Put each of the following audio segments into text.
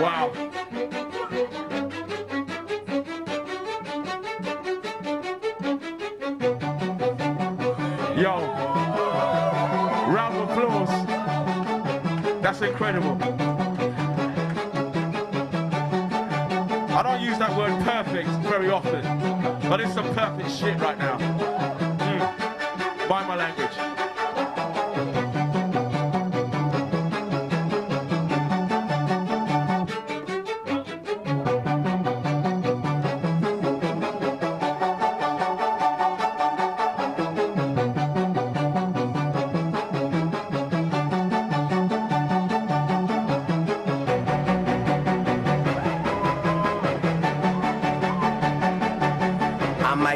Wow. Yo, round of applause. That's incredible. I don't use that word perfect very often, but it's some perfect shit right now. By my language.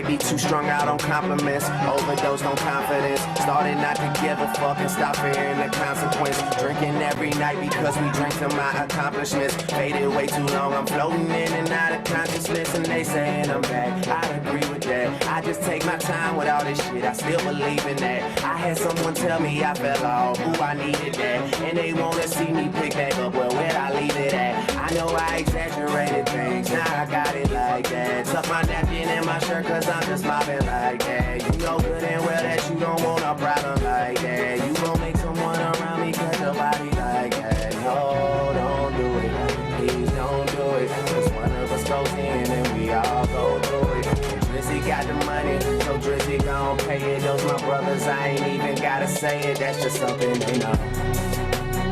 Be too strung out on compliments, overdosed on confidence, started not to give a fuck and stop fearing the consequence, drinking every night because we drink to my accomplishments, faded way too long, I'm floating in and out of consciousness, and they saying I'm back, I agree with that, I just take my time with all this shit, I still believe in that, I had someone tell me I fell off, ooh I needed that, and they wanna see me pick back up, well where'd I leave it at, I know I exaggerated things, now I got it like that, tuck my napkin in my shirt cause I'm just mobbing like that. You know good and well that you don't want a problem like that. You gon' make someone around me catch a body like that. No, don't do it. Please don't do it. Cause one of us goes in and we all go through it. And Drizzy got the money, so Drizzy gon' pay it. Those my brothers, I ain't even gotta say it. That's just something they know.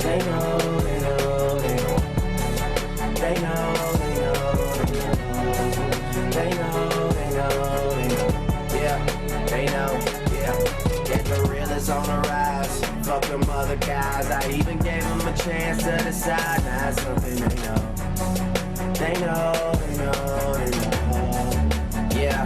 They know, they know, they know. They know, they know, they know. They know, they know, they know. Yeah, they know, yeah. That the real is on the rise. Fuck them other guys. I even gave them a chance to decide. Now it's something they know. They know, they know, they know. Yeah,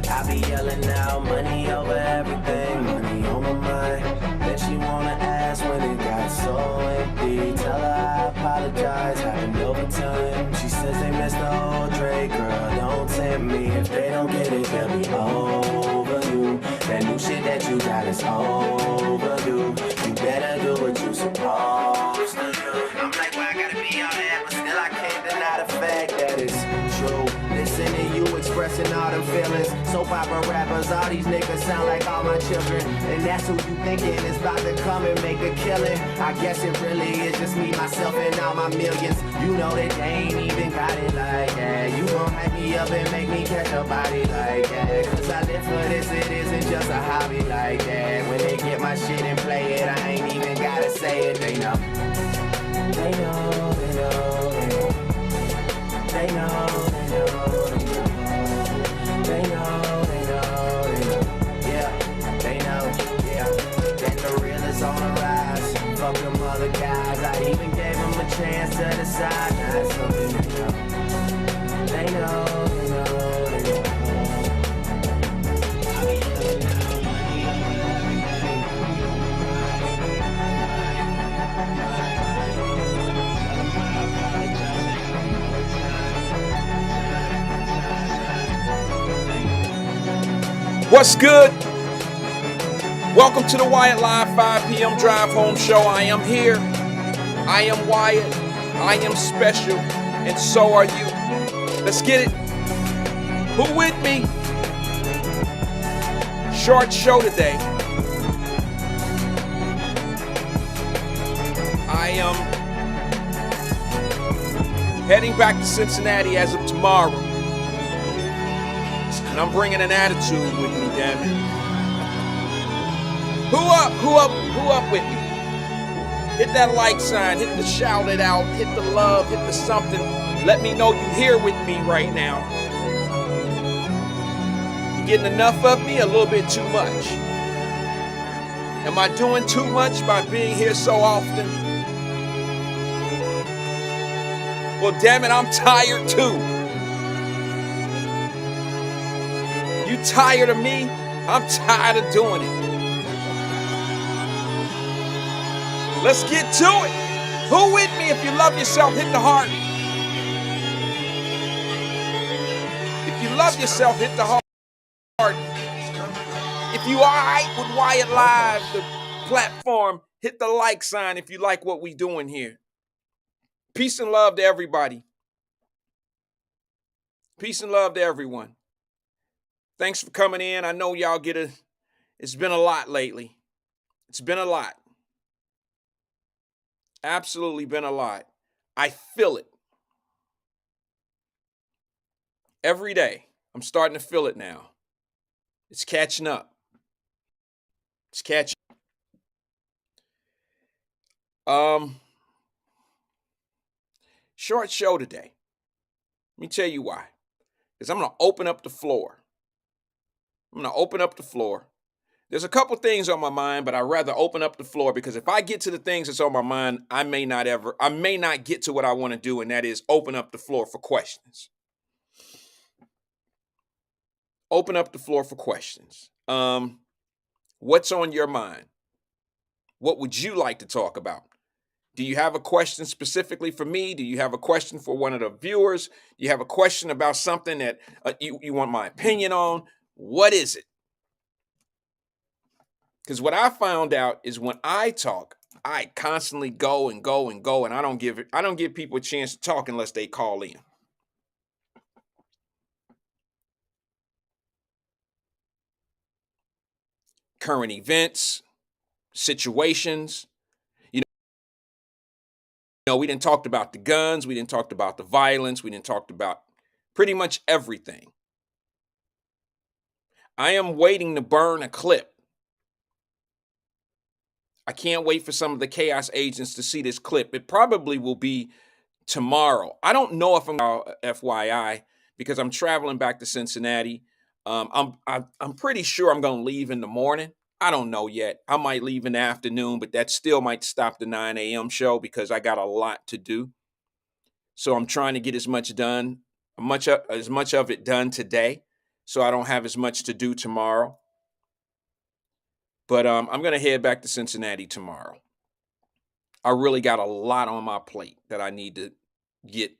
I be yelling out money over everything. Money on my mind. Then she wanna ask when it got so empty. Tell her I apologize, happened over time. She says they missed the old Dre, girl, don't tempt me. If they don't get it, they'll be over you. That new shit that you got is overdue. You better do what you supposed to do. I'm like, why I gotta be all that, but still I can't deny the fact that it's true. Listen to you expressing all them feelings. Soap opera rappers, all these niggas sound like all my children. And that's who you thinking is about to come and make a killing. I guess it really is just me, myself, and all my millions. You know that they ain't even got it like that. You gon' hype me up and make me catch a body like that. Cause I live for this, it isn't just a hobby like that. When they get my shit and play it, I ain't even gotta say it, they know. They know, they know, they know. They know, they know, they know. They know, they know, they know. Yeah, they know, yeah. That the real is on the rise. Fuck them other guys. I even gave them a chance to decide. Now it's something they know. They know, they know, they know. I be yelling out money over everything. What's good? Welcome to the Wyatt Live 5 p.m. Drive Home Show. I am here. I am Wyatt. I am special. And so are you. Let's get it. Who with me? Short show today. I am heading back to Cincinnati as of tomorrow. And I'm bringing an attitude with me, damn it. Who up with me? Hit that like sign, hit the shout it out, hit the love, hit the something. Let me know you here with me right now. You getting enough of me? A little bit too much. Am I doing too much by being here so often? Well, damn it, I'm tired too. You tired of me? I'm tired of doing it. Let's get to it. Who with me? If you love yourself, hit the heart. If you love yourself, hit the heart. If you alright with Wyatt Live, the platform, hit the like sign if you like what we doing here. Peace and love to everybody. Peace and love to everyone. Thanks for coming in. I know y'all it's been a lot lately. It's been a lot. Absolutely been a lot. I feel it. Every day. I'm starting to feel it now. It's catching up. It's catching. Short show today. Let me tell you why. Because I'm going to open up the floor. There's a couple things on my mind, but I'd rather open up the floor because if I get to the things that's on my mind, I may not get to what I want to do, and that is open up the floor for questions. Open up the floor for questions. What's on your mind? What would you like to talk about? Do you have a question specifically for me? Do you have a question for one of the viewers? Do you have a question about something that you want my opinion on? What is it? Because what I found out is when I talk, I constantly go and go and go, and I don't give people a chance to talk unless they call in. Current events, situations. You know, we didn't talk about the guns, we didn't talk about the violence, we didn't talk about pretty much everything. I am waiting to burn a clip. I can't wait for some of the chaos agents to see this clip. It probably will be tomorrow. I don't know if I'm FYI because I'm traveling back to Cincinnati. I'm pretty sure I'm going to leave in the morning. I don't know yet. I might leave in the afternoon, but that still might stop the 9 a.m. show because I got a lot to do. So I'm trying to get as much of it done today, so I don't have as much to do tomorrow. But I'm going to head back to Cincinnati tomorrow. I really got a lot on my plate that I need to get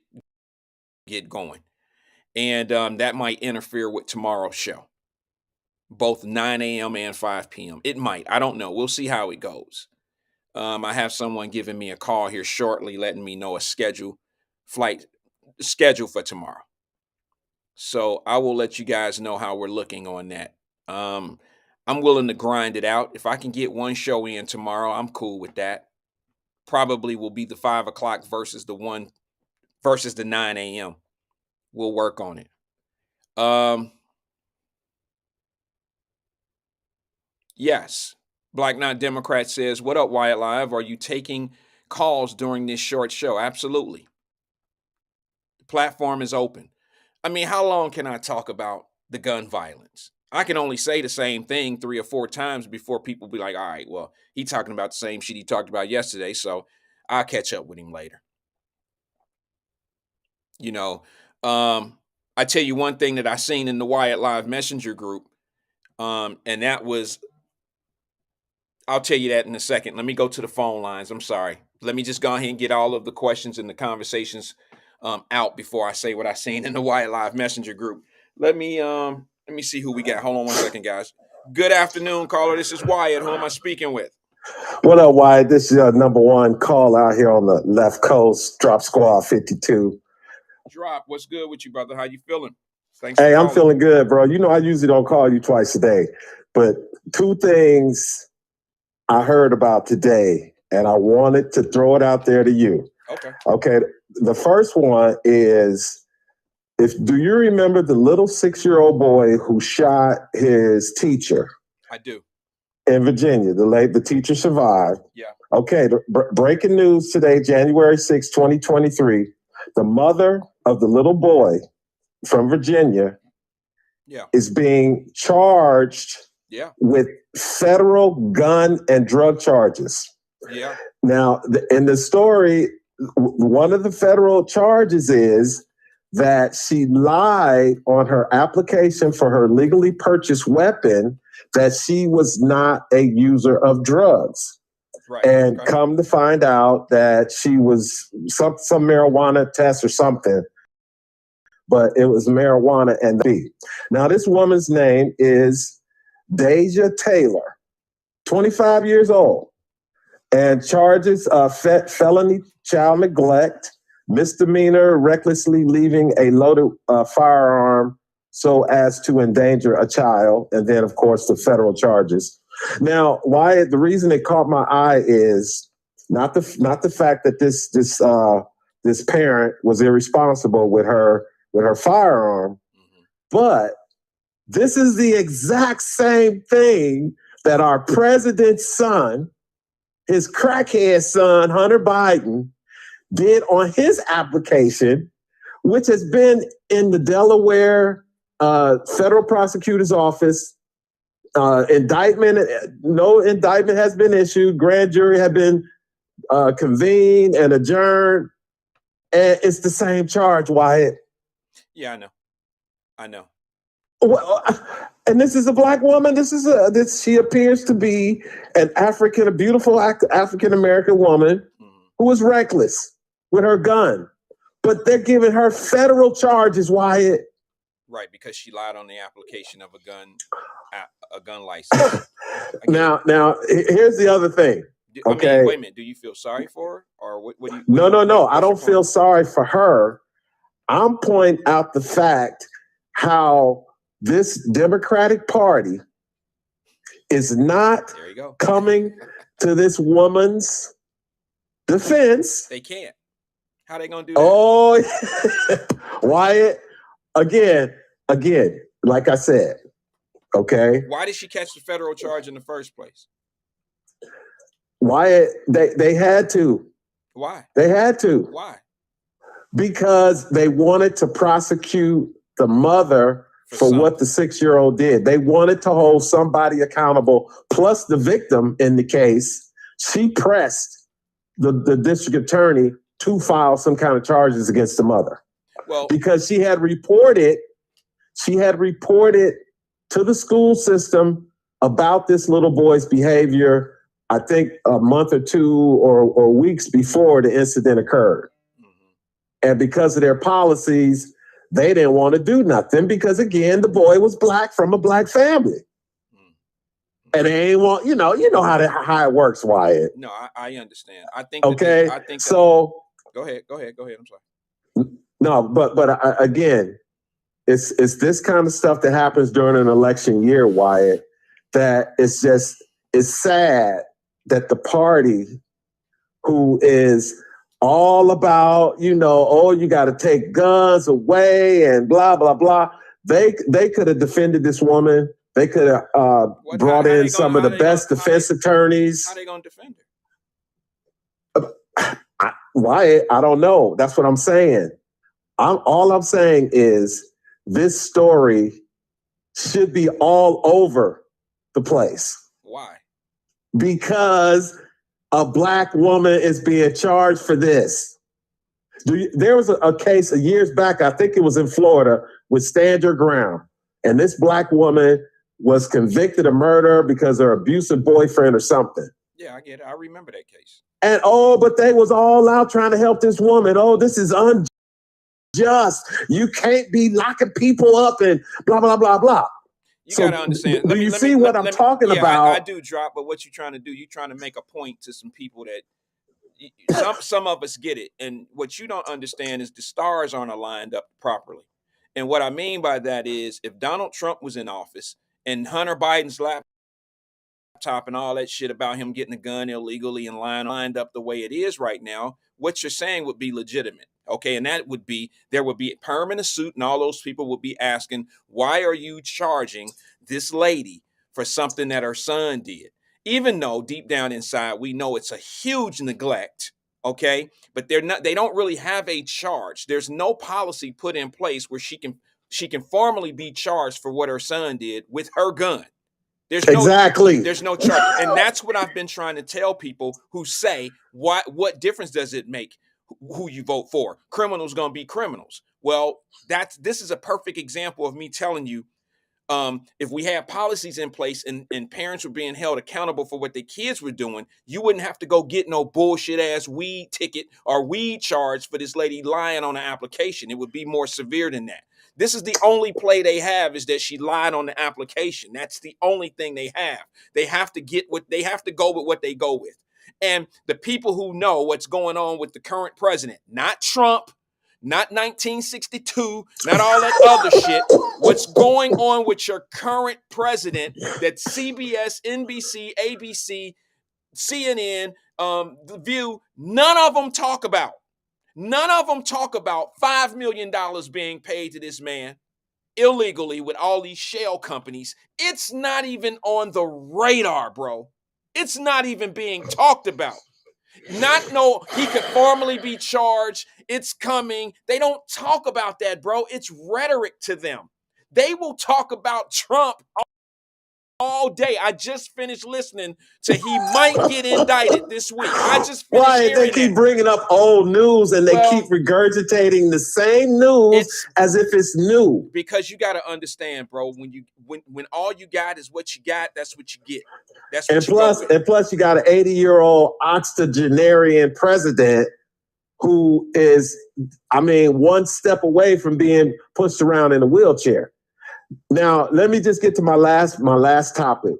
going. And that might interfere with tomorrow's show, both 9 a.m. and 5 p.m. It might. I don't know. We'll see how it goes. I have someone giving me a call here shortly, letting me know a flight schedule for tomorrow. So I will let you guys know how we're looking on that. I'm willing to grind it out. If I can get one show in tomorrow, I'm cool with that. Probably will be the 5 o'clock versus the 9 a.m. We'll work on it. Yes. Black Not Democrat says, what up, Wyatt Live? Are you taking calls during this short show? Absolutely. The platform is open. I mean, how long can I talk about the gun violence? I can only say the same thing 3 or 4 times before people be like, all right, well, he talking about the same shit he talked about yesterday, so I'll catch up with him later. You know, I tell you one thing that I seen in the Wyatt Live Messenger group, and that was, I'll tell you that in a second. Let me go to the phone lines. I'm sorry. Let me just go ahead and get all of the questions and the conversations out before I say what I seen in the Wyatt Live Messenger group. Let me see who we got. Hold on one second, guys. Good afternoon, caller. This is Wyatt. Who am I speaking with? What up, Wyatt? This is your number one call out here on the left coast, Drop Squad 52. Drop, what's good with you, brother? How you feeling? Thanks. Hey, I'm feeling good, bro. You know, I usually don't call you twice a day, but 2 things I heard about today, and I wanted to throw it out there to you. Okay. The first one is, do you remember the little 6-year-old boy who shot his teacher? I do. In Virginia, the teacher survived. Yeah. Okay, breaking news today, January 6, 2023. The mother of the little boy from Virginia is being charged with federal gun and drug charges. Yeah. Now, in the story, one of the federal charges is that she lied on her application for her legally purchased weapon that she was not a user of drugs. Right. And come to find out that she was some marijuana test or something, but it was marijuana and weed. Now, this woman's name is Deja Taylor, 25 years old, and charges of felony child neglect misdemeanor, recklessly leaving a loaded firearm so as to endanger a child, and then, of course, the federal charges. Now, why the reason it caught my eye is not the fact that this parent was irresponsible with her firearm, but this is the exact same thing that our president's son, his crackhead son, Hunter Biden, did on his application, which has been in the Delaware federal prosecutor's office. No indictment has been issued. Grand jury have been convened and adjourned. And it's the same charge, Wyatt. Yeah, I know. Well, and this is a black woman. She appears to be a beautiful African American woman who was reckless with her gun, but they're giving her federal charges, Wyatt. Right, because she lied on the application of a gun license. Now, here's the other thing. Okay, I mean, wait a minute. Do you feel sorry for her, or what? No. I don't feel sorry for her. I'm pointing out the fact how this Democratic Party is not coming to this woman's defense. They can't. How they gonna do that? Oh, Wyatt, again, like I said, okay. Why did she catch the federal charge in the first place? Wyatt, they had to. Why? They had to. Why? Because they wanted to prosecute the mother for what the 6-year-old did. They wanted to hold somebody accountable, plus the victim in the case. She pressed the district attorney to file some kind of charges against the mother. Well, because she had reported to the school system about this little boy's behavior, I think a month or two or weeks before the incident occurred. And because of their policies, they didn't want to do nothing because, again, the boy was black from a black family. And they ain't want, you know how it works, Wyatt. No, I understand. I think. Okay. So go ahead. I'm sorry. No, but again, it's this kind of stuff that happens during an election year, Wyatt, that it's sad that the party who is all about, you got to take guns away and blah, blah, blah. They could have defended this woman. They could have brought in some of the best defense attorneys. How are they going to defend her? Wyatt, I don't know. That's what I'm saying. All I'm saying is this story should be all over the place. Why? Because a black woman is being charged for this. There was a case years back, I think it was in Florida, with Stand Your Ground. And this black woman was convicted of murder because of her abusive boyfriend or something. Yeah, I get it. I remember that case. And but they was all out trying to help this woman. Oh, this is unjust. You can't be locking people up and blah, blah, blah, blah. You got to understand. Do you see what I'm talking about? I do, Drop, but what you're trying to do, you're trying to make a point to some people that some of us get it. And what you don't understand is the stars aren't aligned up properly. And what I mean by that is if Donald Trump was in office and Hunter Biden's laptop and all that shit about him getting a gun illegally and lined up the way it is right now, what you're saying would be legitimate. Okay, and that would be, there would be a permanent suit and all those people would be asking, why are you charging this lady for something that her son did? Even though deep down inside, we know it's a huge neglect, okay? But they don't really have a charge. There's no policy put in place where she can formally be charged for what her son did with her gun. There's no charge. And that's what I've been trying to tell people who say, what difference does it make who you vote for? Criminals gonna be criminals. Well, this is a perfect example of me telling you, if we had policies in place and parents were being held accountable for what their kids were doing, you wouldn't have to go get no bullshit ass weed ticket or weed charge for this lady lying on the application. It would be more severe than that. This is the only play they have, is that she lied on the application. That's the only thing they have. They have to go with what they go with. And the people who know what's going on with the current president, not Trump, not 1962, not all that other shit. What's going on with your current president that CBS, NBC, ABC, CNN, The View, none of them talk about. None of them talk about $5 million being paid to this man illegally with all these shell companies. It's not even on the radar, bro. It's not even being talked about. He could formally be charged. It's coming. They don't talk about that, bro. It's rhetoric to them. They will talk about Trump all day. I just finished listening to he might get indicted this week. I just finished Why hearing they keep that. bringing up old news and they keep regurgitating the same news as if it's new? Because you got to understand, bro. When all you got is what you got, that's what you get. That's what and plus you got an 80-year-old octogenarian president who is, one step away from being pushed around in a wheelchair. Now, let me just get to my last topic.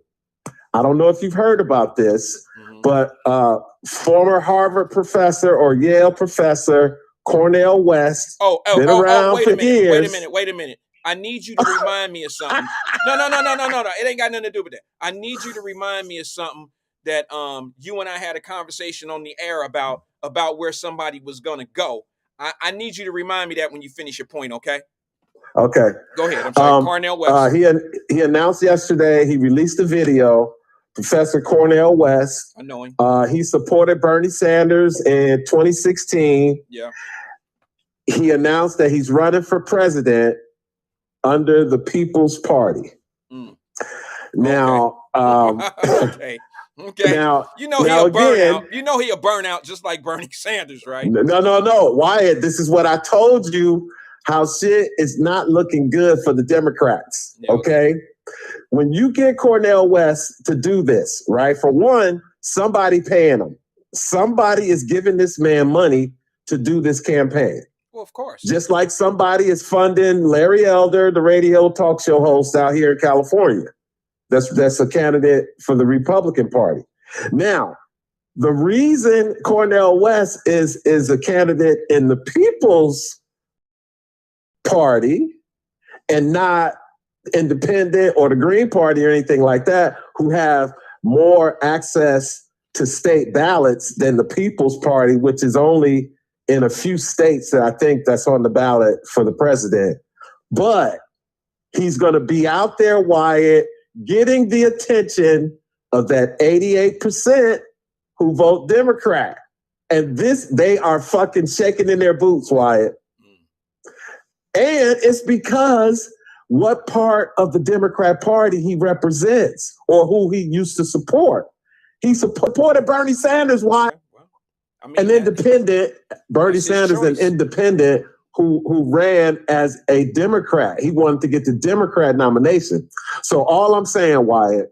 I don't know if you've heard about this, but former Harvard professor or Yale professor Cornel West been around for years. Wait a minute. I need you to remind me of something. No. It ain't got nothing to do with that. I need you to remind me of something that you and I had a conversation on the air about where somebody was gonna go. I need you to remind me that when you finish your point, okay? Okay. Go ahead. I'm sorry. Cornel West. He announced yesterday, he released a video, Professor Cornel West. I know him. He supported Bernie Sanders in 2016. Yeah. He announced that he's running for president under the People's Party. Now, okay. Now, he a burnout. You know he a burnout just like Bernie Sanders, right? No. Wyatt, this is what I told you, how shit is not looking good for the Democrats, okay? When you get Cornel West to do this, right? For one, somebody paying him. Somebody is giving this man money to do this campaign. Well, of course. Just like somebody is funding Larry Elder, the radio talk show host out here in California. That's a candidate for the Republican Party. Now, the reason Cornel West is a candidate in the People's Party and not independent or the Green Party or anything like that, who have more access to state ballots than the People's Party, which is only in a few states that I think that's on the ballot for the president. But he's going to be out there, Wyatt, getting the attention of that 88% who vote Democrat. And they are fucking shaking in their boots, Wyatt. And it's because what part of the Democrat Party he represents or who he used to support. He supported Bernie Sanders, Wyatt. An independent, Bernie Sanders, an independent who ran as a Democrat. He wanted to get the Democrat nomination. So all I'm saying, Wyatt,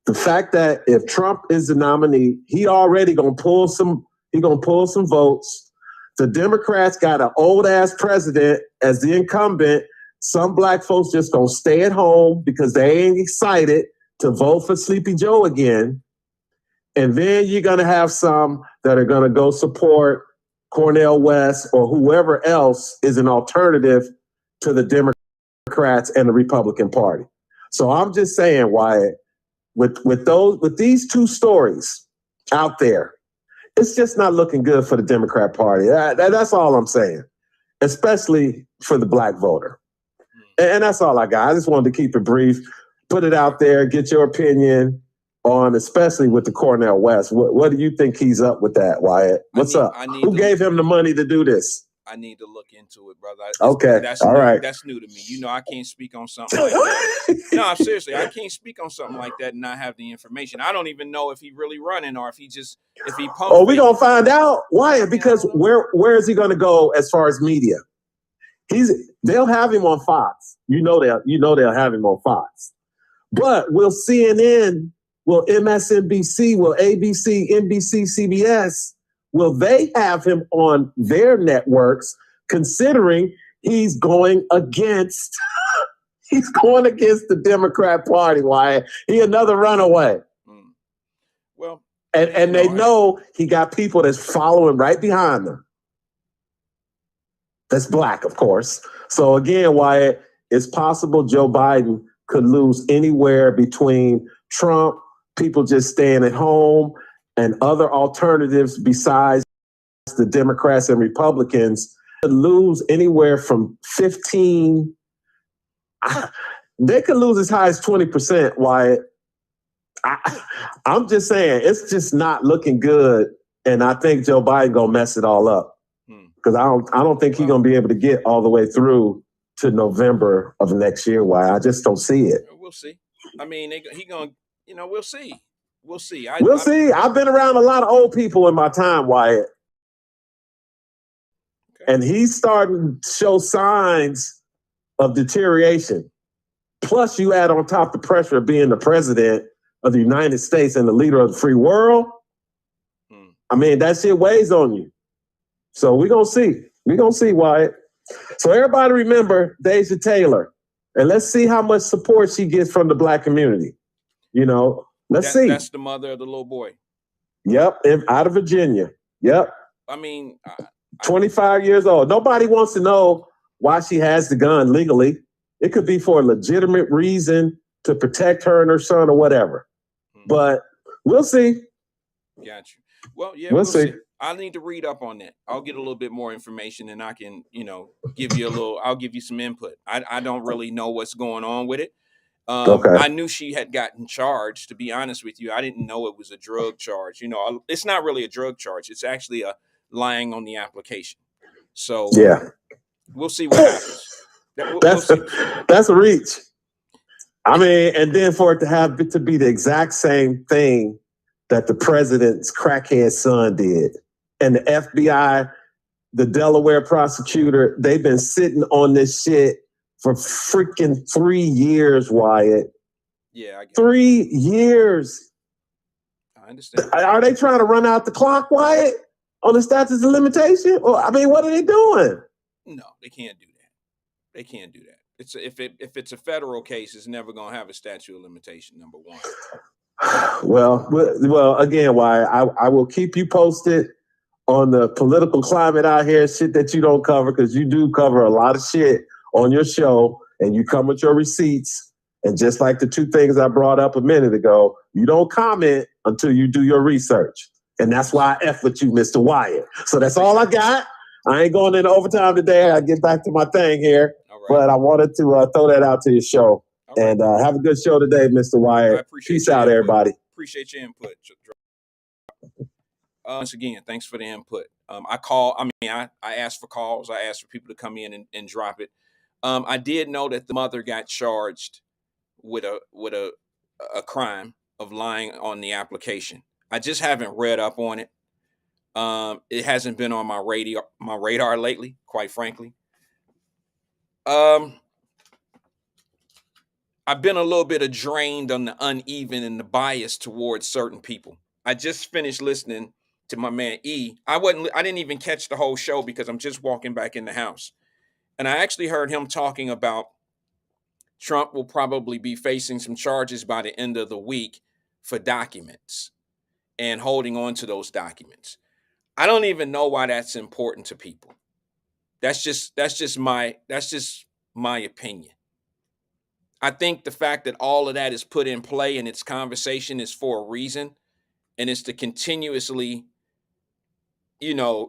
the fact that if Trump is the nominee, he already gonna pull some votes. The Democrats got an old ass president as the incumbent. Some black folks just gonna stay at home because they ain't excited to vote for Sleepy Joe again. And then you're gonna have some that are gonna go support Cornel West or whoever else is an alternative to the Democrats and the Republican Party. So I'm just saying, Wyatt, with these two stories out there, it's just not looking good for the Democrat Party. That's all I'm saying, especially for the black voter. And that's all I got. I just wanted to keep it brief, put it out there, get your opinion on, especially with the Cornel West. What do you think he's up with that, Wyatt? What's up? Who gave him the money to do this? I need to look into it, brother. All right. That's new to me. You know, I can't speak on something like that. No, seriously, I can't speak on something like that and not have the information. I don't even know if he really running or if he pumped. Oh, we're gonna find out, Wyatt, because where is he gonna go as far as media? They'll have him on Fox. You know they'll have him on Fox. But will CNN, will MSNBC, will ABC, NBC, CBS, will they have him on their networks, considering he's going against the Democrat Party, Wyatt? He another runaway. Well, And they know he got people that's following right behind them. That's black, of course. So again, Wyatt, it's possible Joe Biden could lose anywhere between Trump, people just staying at home, and other alternatives besides the Democrats and Republicans, could lose anywhere from 15. They could lose as high as 20%, Wyatt. I'm just saying, it's just not looking good. And I think Joe Biden gonna mess it all up. Because I don't think he's gonna be able to get all the way through to November of next year. Why? I just don't see it. We'll see. I mean, he gonna, we'll see. We'll see. We'll see. I've been around a lot of old people in my time, Wyatt. Okay. And he's starting to show signs of deterioration. Plus, you add on top the pressure of being the president of the United States and the leader of the free world. I mean, that shit weighs on you. So we're going to see. We're going to see, Wyatt. So everybody remember Deja Taylor. And let's see how much support she gets from the black community. Let's see. That's the mother of the little boy. Yep, out of Virginia. Yep. I mean, 25 years old. Nobody wants to know why she has the gun legally. It could be for a legitimate reason to protect her and her son or whatever. But we'll see. Got you. Well, yeah, we'll see. I need to read up on that. I'll get a little bit more information and I can, give you I'll give you some input. I don't really know what's going on with it. Okay. I knew she had gotten charged, to be honest with you. I didn't know it was a drug charge. It's not really a drug charge. It's actually a lying on the application. So yeah, we'll see what happens. That's a reach. I mean, and then for it to be the exact same thing that the president's crackhead son did. And the FBI, the Delaware prosecutor, they've been sitting on this shit for freaking 3 years, Wyatt. Yeah, I get 3 years. I understand. Are they trying to run out the clock, Wyatt, on the statutes of limitation? Or, I mean, what are they doing? No, they can't do that. They can't do that. If it's a federal case, it's never going to have a statute of limitation, number one. Well, again, Wyatt, I will keep you posted on the political climate out here, shit that you don't cover, because you do cover a lot of shit on your show, and you come with your receipts. And just like the two things I brought up a minute ago, you don't comment until you do your research. And that's why I F with you, Mr. Wyatt. So that's all I got. I ain't going into overtime today. I get back to my thing here. Right. But I wanted to throw that out to your show. Right. And have a good show today, Mr. Wyatt. Peace out, everybody. Appreciate your input. Once again, thanks for the input. I asked for calls. I asked for people to come in and drop it. I did know that the mother got charged with a crime of lying on the application. I just haven't read up on it. It hasn't been on my radar lately, quite frankly. I've been a little bit drained on the uneven and the bias towards certain people. I just finished listening to my man E. I didn't even catch the whole show because I'm just walking back in the house. And I actually heard him talking about Trump will probably be facing some charges by the end of the week for documents and holding on to those documents. I don't even know why that's important to people. That's just my opinion. I think the fact that all of that is put in play and its conversation is for a reason, and it's to continuously,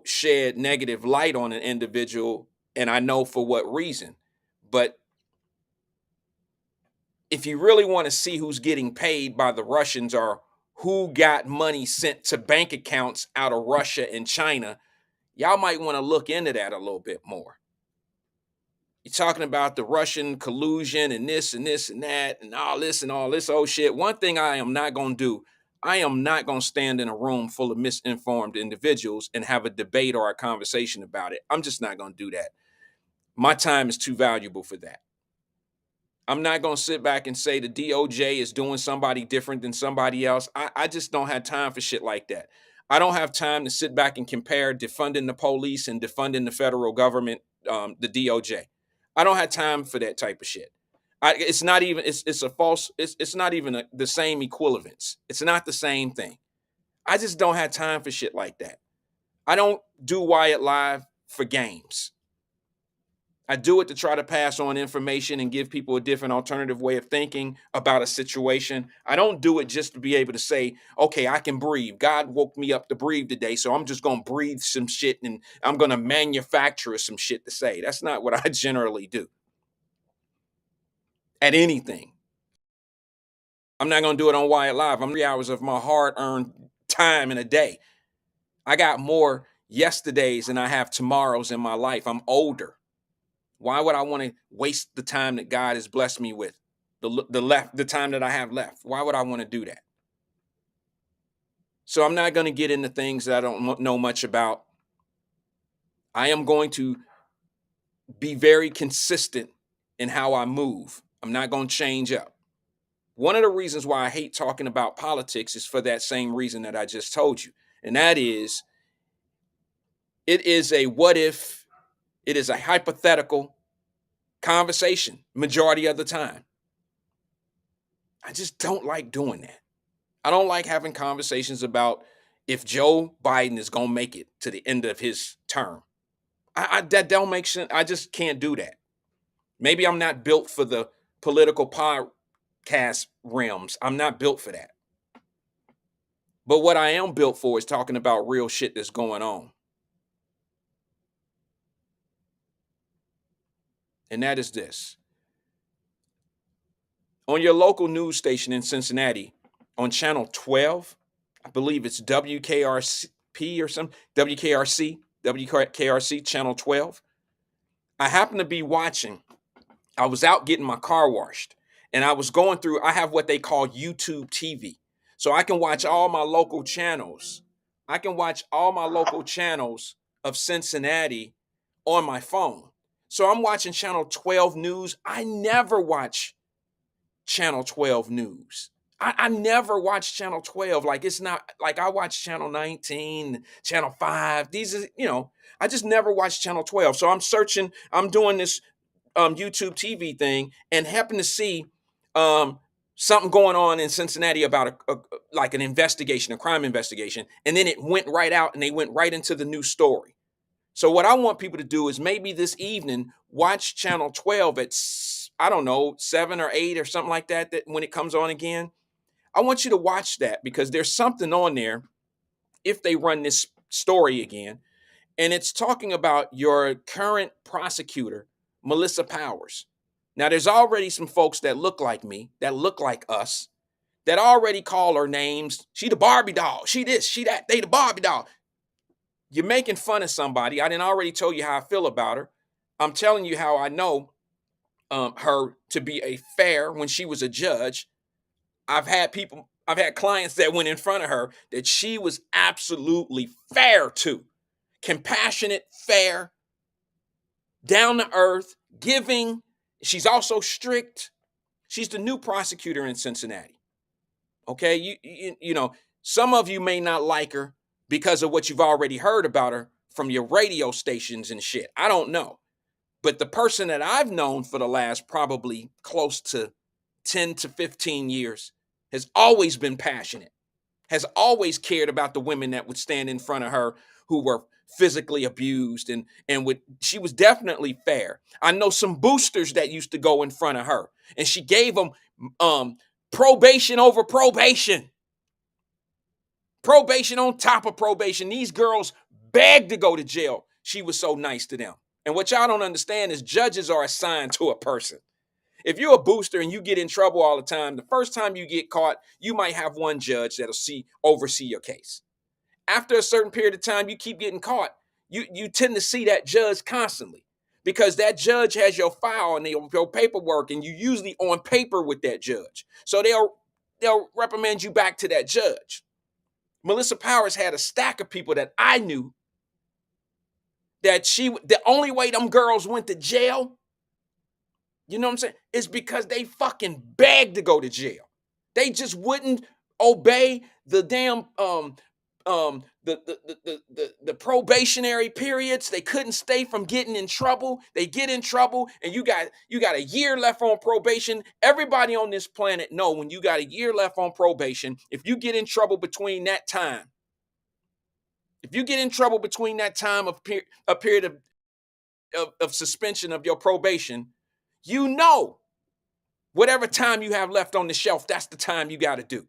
shed negative light on an individual, and I know for what reason. But if you really want to see who's getting paid by the Russians or who got money sent to bank accounts out of Russia and China, y'all might want to look into that a little bit more. You're talking about the Russian collusion and this and this and that and all this old shit. One thing I am not going to do, I am not going to stand in a room full of misinformed individuals and have a debate or a conversation about it. I'm just not going to do that. My time is too valuable for that. I'm not going to sit back and say the DOJ is doing somebody different than somebody else. I just don't have time for shit like that. I don't have time to sit back and compare defunding the police and defunding the federal government, the DOJ. I don't have time for that type of shit. It's not even the same equivalence. It's not the same thing. I just don't have time for shit like that. I don't do Wyatt Live for games. I do it to try to pass on information and give people a different alternative way of thinking about a situation. I don't do it just to be able to say, okay, I can breathe. God woke me up to breathe today, so I'm just going to breathe some shit and I'm going to manufacture some shit to say. That's not what I generally do at anything. I'm not going to do it on Wyatt Live. I'm 3 hours of my hard-earned time in a day. I got more yesterdays than I have tomorrows in my life. I'm older. Why would I want to waste the time that God has blessed me with, the time that I have left? Why would I want to do that? So I'm not going to get into things that I don't know much about. I am going to be very consistent in how I move. I'm not going to change up. One of the reasons why I hate talking about politics is for that same reason that I just told you. And that is, it is a what if, it is a hypothetical conversation majority of the time. I just don't like doing that. I don't like having conversations about if Joe Biden is going to make it to the end of his term. That don't make sense. I just can't do that. Maybe I'm not built for the political podcast realms. I'm not built for that. But what I am built for is talking about real shit that's going on. And that is this. On your local news station in Cincinnati, on channel 12, I believe it's WKRP or something, WKRC, channel 12. I happen to be watching. I was out getting my car washed, and I was going through, I have what they call YouTube TV. So I can watch all my local channels. I can watch all my local channels of Cincinnati on my phone. So I'm watching channel 12 news. I never watch channel 12 news. I never watch channel 12. Like, it's not like I watch channel 19, channel 5. These are, I just never watch channel 12. So I'm searching, I'm doing this YouTube TV thing and happen to see something going on in Cincinnati about like an investigation, a crime investigation. And then it went right out and they went right into the new story. So what I want people to do is maybe this evening, watch channel 12 at, I don't know, 7 or 8 or something like that, that when it comes on again. I want you to watch that because there's something on there if they run this story again. And it's talking about your current prosecutor, Melissa Powers. Now, there's already some folks that look like me, that look like us, that already call her names. She the Barbie doll. She this, she that, they the Barbie doll. You're making fun of somebody. I didn't already tell you how I feel about her. I'm telling you how I know her to be a fair when she was a judge. I've had clients that went in front of her that she was absolutely fair to. Compassionate, fair, down to earth, giving. She's also strict. She's the new prosecutor in Cincinnati. Okay, you know, some of you may not like her because of what you've already heard about her from your radio stations and shit. I don't know. But the person that I've known for the last probably close to 10 to 15 years has always been passionate, has always cared about the women that would stand in front of her who were physically abused, and she was definitely fair. I know some boosters that used to go in front of her, and she gave them probation over probation. Probation on top of probation. These girls begged to go to jail. She was so nice to them. And what y'all don't understand is judges are assigned to a person. If you're a booster and you get in trouble all the time, the first time you get caught, you might have one judge that'll oversee your case. After a certain period of time, you keep getting caught. You tend to see that judge constantly because that judge has your file and your paperwork, and you usually on paper with that judge. So they'll recommend you back to that judge. Melissa Powers had a stack of people that I knew that the only way them girls went to jail, you know what I'm saying, is because they fucking begged to go to jail. They just wouldn't obey the damn the probationary periods. They couldn't stay from getting in trouble. They get in trouble, and you got a year left on probation. Everybody on this planet know when you got a year left on probation, if you get in trouble between that time, If you get in trouble between that time of a period of suspension of your probation, you know whatever time you have left on the shelf, that's the time you got to do.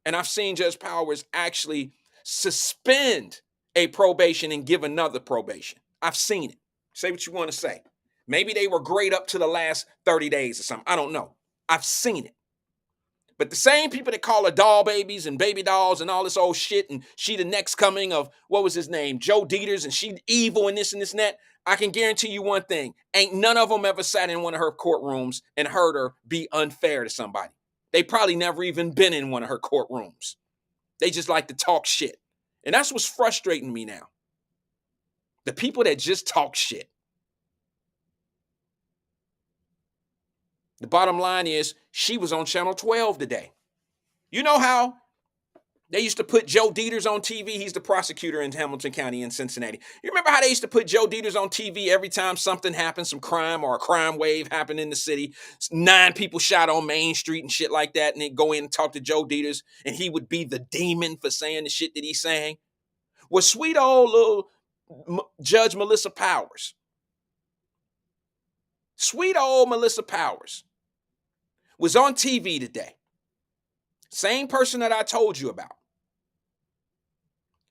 And I've seen Judge Powers actually suspend a probation and give another probation. I've seen it. Say what you want to say. Maybe they were great up to the last 30 days or something. I don't know. I've seen it. But the same people that call her doll babies and baby dolls and all this old shit, and she the next coming of, what was his name, Joe Dieters, and she evil and this and this and that, I can guarantee you one thing. Ain't none of them ever sat in one of her courtrooms and heard her be unfair to somebody. They probably never even been in one of her courtrooms. They just like to talk shit. And that's what's frustrating me now. The people that just talk shit. The bottom line is she was on Channel 12 today. You know how they used to put Joe Dieters on TV? He's the prosecutor in Hamilton County in Cincinnati. You remember how they used to put Joe Dieters on TV every time something happened, some crime or a crime wave happened in the city? 9 people shot on Main Street and shit like that, and they'd go in and talk to Joe Dieters, and he would be the demon for saying the shit that he's saying. Well, sweet old little Judge Melissa Powers. Sweet old Melissa Powers was on TV today. Same person that I told you about.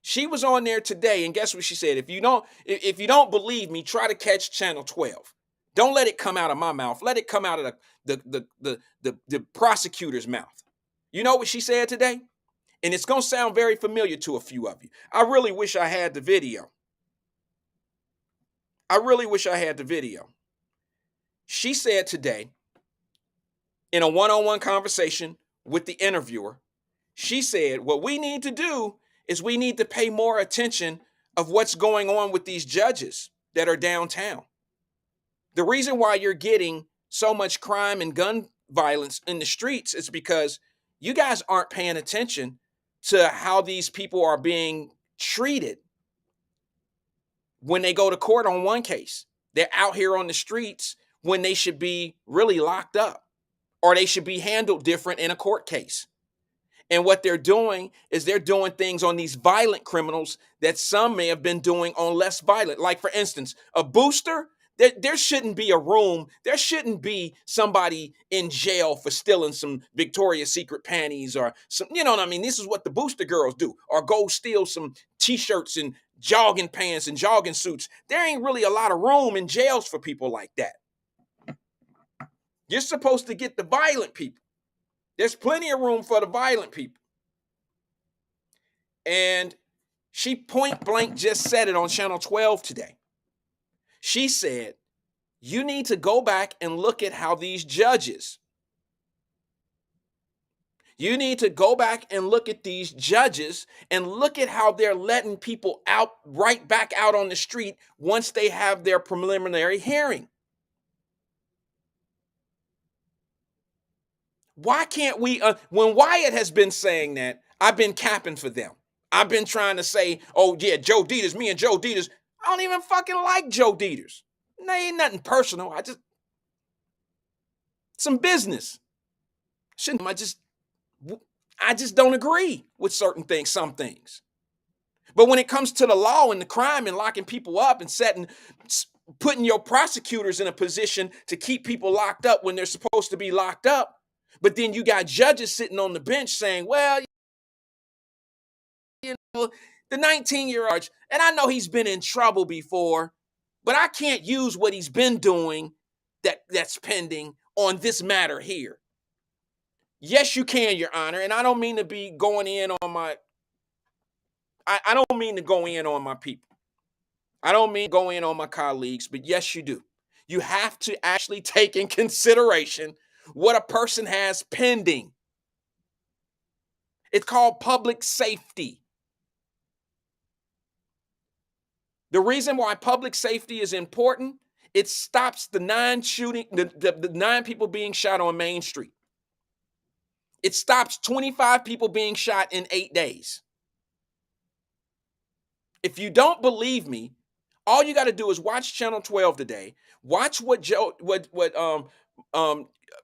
She was on there today, and guess what she said? If you don't believe me, try to catch Channel 12. Don't let it come out of my mouth. Let it come out of the prosecutor's mouth. You know what she said today? And it's going to sound very familiar to a few of you. I really wish I had the video. She said today, in a one-on-one conversation with the interviewer, she said, what we need to do is we need to pay more attention of what's going on with these judges that are downtown. The reason why you're getting so much crime and gun violence in the streets is because you guys aren't paying attention to how these people are being treated when they go to court on one case. They're out here on the streets when they should be really locked up, or they should be handled different in a court case. And what they're doing is they're doing things on these violent criminals that some may have been doing on less violent. Like, for instance, a booster, there shouldn't be a room. There shouldn't be somebody in jail for stealing some Victoria's Secret panties or some, you know what I mean? This is what the booster girls do, or go steal some t-shirts and jogging pants and jogging suits. There ain't really a lot of room in jails for people like that. You're supposed to get the violent people. There's plenty of room for the violent people. And she point blank just said it on Channel 12 today. She said, you need to go back and look at how these judges, you need to go back and look at these judges and look at how they're letting people out, right back out on the street once they have their preliminary hearing. Why can't we, when Wyatt has been saying that, I've been capping for them. I've been trying to say, oh yeah, Joe Dieters, me and Joe Dieters. I don't even fucking like Joe Dieters. There ain't nothing personal. Some business. I just don't agree with certain things, some things. But when it comes to the law and the crime and locking people up and putting your prosecutors in a position to keep people locked up when they're supposed to be locked up, but then you got judges sitting on the bench saying, well, you know, the 19-year-old, and I know he's been in trouble before, but I can't use what he's been doing that's pending on this matter here. Yes, you can, Your Honor. And I don't mean to be going in on I don't mean to go in on my people. I don't mean to go in on my colleagues, but yes, you do. You have to actually take in consideration what a person has pending. It's called public safety. The reason why public safety is important, it stops the 9 people being shot on Main Street. It stops 25 people being shot in 8 days. If you don't believe me, all you got to do is watch Channel 12 today. Watch what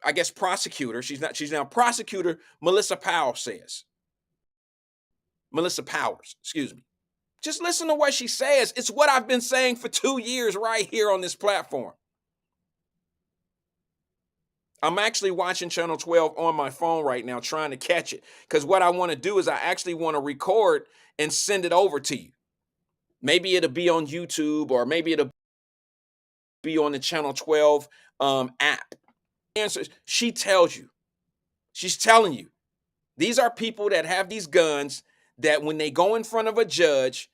I guess prosecutor, she's now prosecutor Melissa Powell says. Melissa Powers, excuse me. Just listen to what she says. It's what I've been saying for 2 years right here on this platform. I'm actually watching Channel 12 on my phone right now, trying to catch it. Because what I want to do is I actually want to record and send it over to you. Maybe it'll be on YouTube, or maybe it'll be on the Channel 12 app. Answers. She tells you. She's telling you. These are people that have these guns that when they go in front of a judge,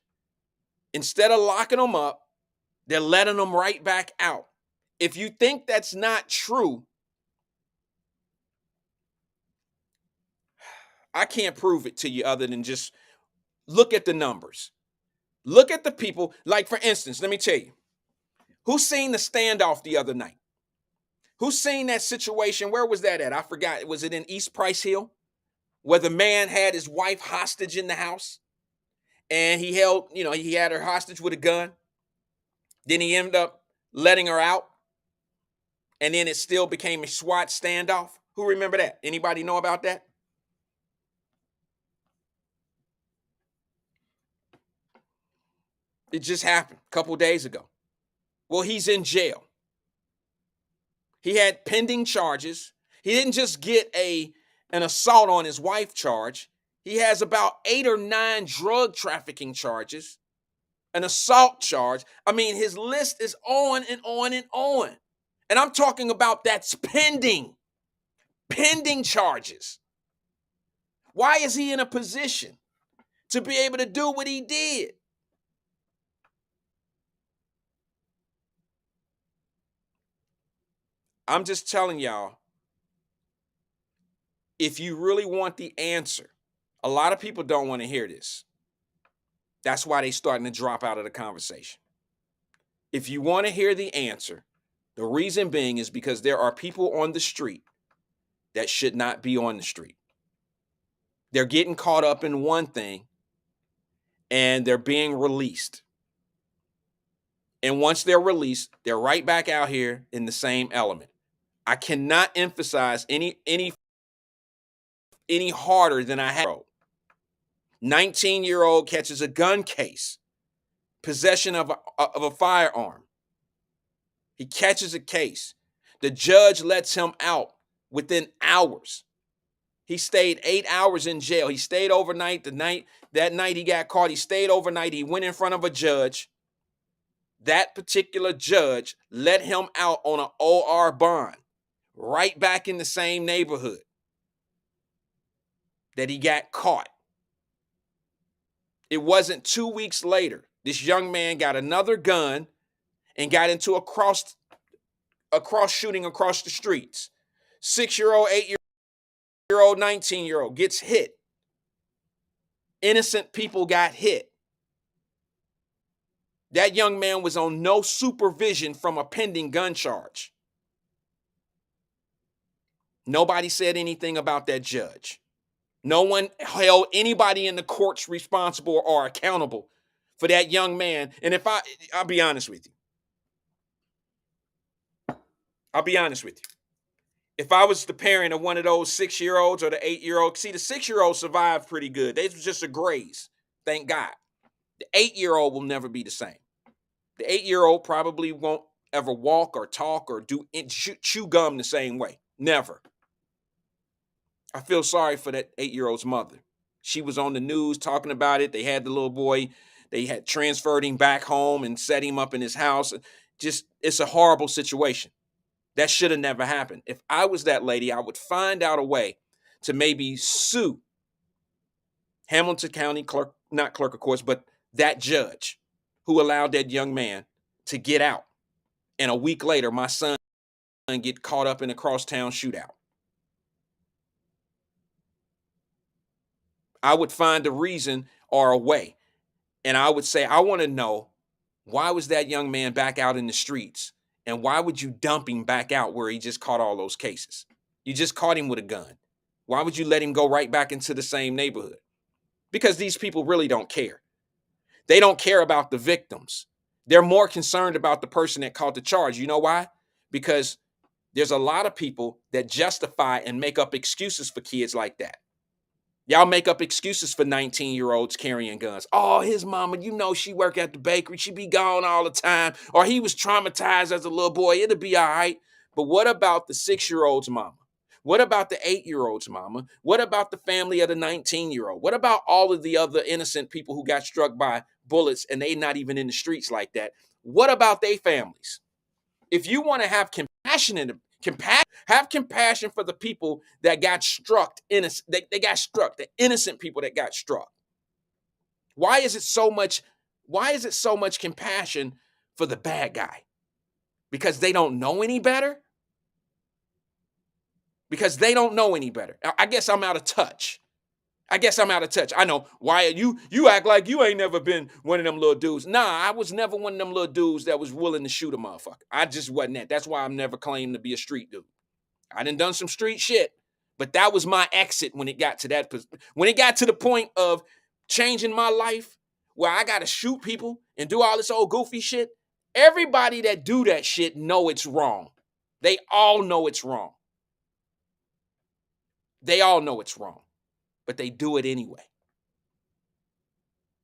instead of locking them up, they're letting them right back out. If you think that's not true, I can't prove it to you other than just look at the numbers. Look at the people. Like, for instance, let me tell you, who seen the standoff the other night? Who seen that situation? Where was that at? I forgot. Was it in East Price Hill, where the man had his wife hostage in the house, and he had her hostage with a gun. Then he ended up letting her out, and then it still became a SWAT standoff. Who remember that? Anybody know about that? It just happened a couple days ago. Well, he's in jail. He had pending charges. He didn't just get an assault on his wife charge. He has about 8 or 9 drug trafficking charges, an assault charge. I mean, his list is on and on and on. And I'm talking about that's pending charges. Why is he in a position to be able to do what he did? I'm just telling y'all, if you really want the answer, a lot of people don't want to hear this. That's why they're starting to drop out of the conversation. If you want to hear the answer, the reason being is because there are people on the street that should not be on the street. They're getting caught up in one thing, and they're being released. And once they're released, they're right back out here in the same element. I cannot emphasize any harder than I have. 19-year-old catches a gun case, possession of a firearm. He catches a case. The judge lets him out within hours. He stayed 8 hours in jail. He stayed overnight. That night he got caught, he stayed overnight. He went in front of a judge. That particular judge let him out on an OR bond, right back in the same neighborhood that he got caught. It wasn't 2 weeks later, this young man got another gun and got into a cross shooting across the streets. 6-year-old, 8-year-old, 19-year-old gets hit. Innocent people got hit. That young man was on no supervision from a pending gun charge. Nobody said anything about that judge. No one held anybody in the courts responsible or accountable for that young man. And I'll be honest with you. If I was the parent of one of those 6-year-olds or the 8-year-old, see, the 6-year-old survived pretty good. They was just a graze, thank God. The 8-year-old will never be the same. The 8-year-old probably won't ever walk or talk or chew gum the same way. Never. I feel sorry for that 8-year-old's mother. She was on the news talking about it. They had the little boy. They had transferred him back home and set him up in his house. It's a horrible situation. That should have never happened. If I was that lady, I would find out a way to maybe sue Hamilton County clerk, not clerk of courts, but that judge who allowed that young man to get out. And a week later, my son get caught up in a crosstown shootout. I would find a reason or a way. And I would say, I want to know, why was that young man back out in the streets? And why would you dump him back out where he just caught all those cases? You just caught him with a gun. Why would you let him go right back into the same neighborhood? Because these people really don't care. They don't care about the victims. They're more concerned about the person that caught the charge. You know why? Because there's a lot of people that justify and make up excuses for kids like that. Y'all make up excuses for 19-year-olds carrying guns. Oh, his mama, you know, she work at the bakery. She be gone all the time. Or he was traumatized as a little boy. It'll be all right. But what about the 6-year-old's mama? What about the 8-year-old's mama? What about the family of the 19-year-old? What about all of the other innocent people who got struck by bullets and they not even in the streets like that? What about their families? If you want to have have compassion for the people that got struck, innocent, they got struck, the innocent people that got struck. Why is it so much compassion for the bad guy? Because they don't know any better? Because they don't know any better. I guess I'm out of touch. I know, Wyatt, you act like you ain't never been one of them little dudes. Nah, I was never one of them little dudes that was willing to shoot a motherfucker. I just wasn't that. That's why I'm never claimed to be a street dude. I done some street shit, but that was my exit when it got to that. When it got to the point of changing my life, where I got to shoot people and do all this old goofy shit. Everybody that do that shit know it's wrong. They all know it's wrong. They all know it's wrong, but they do it anyway.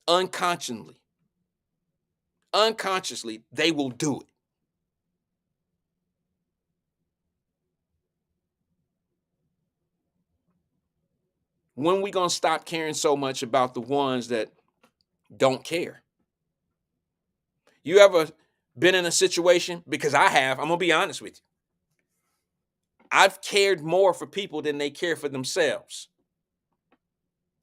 Unconsciously, they will do it. When we gonna stop caring so much about the ones that don't care? You ever been in a situation? Because I have. I'm gonna be honest with you. I've cared more for people than they care for themselves.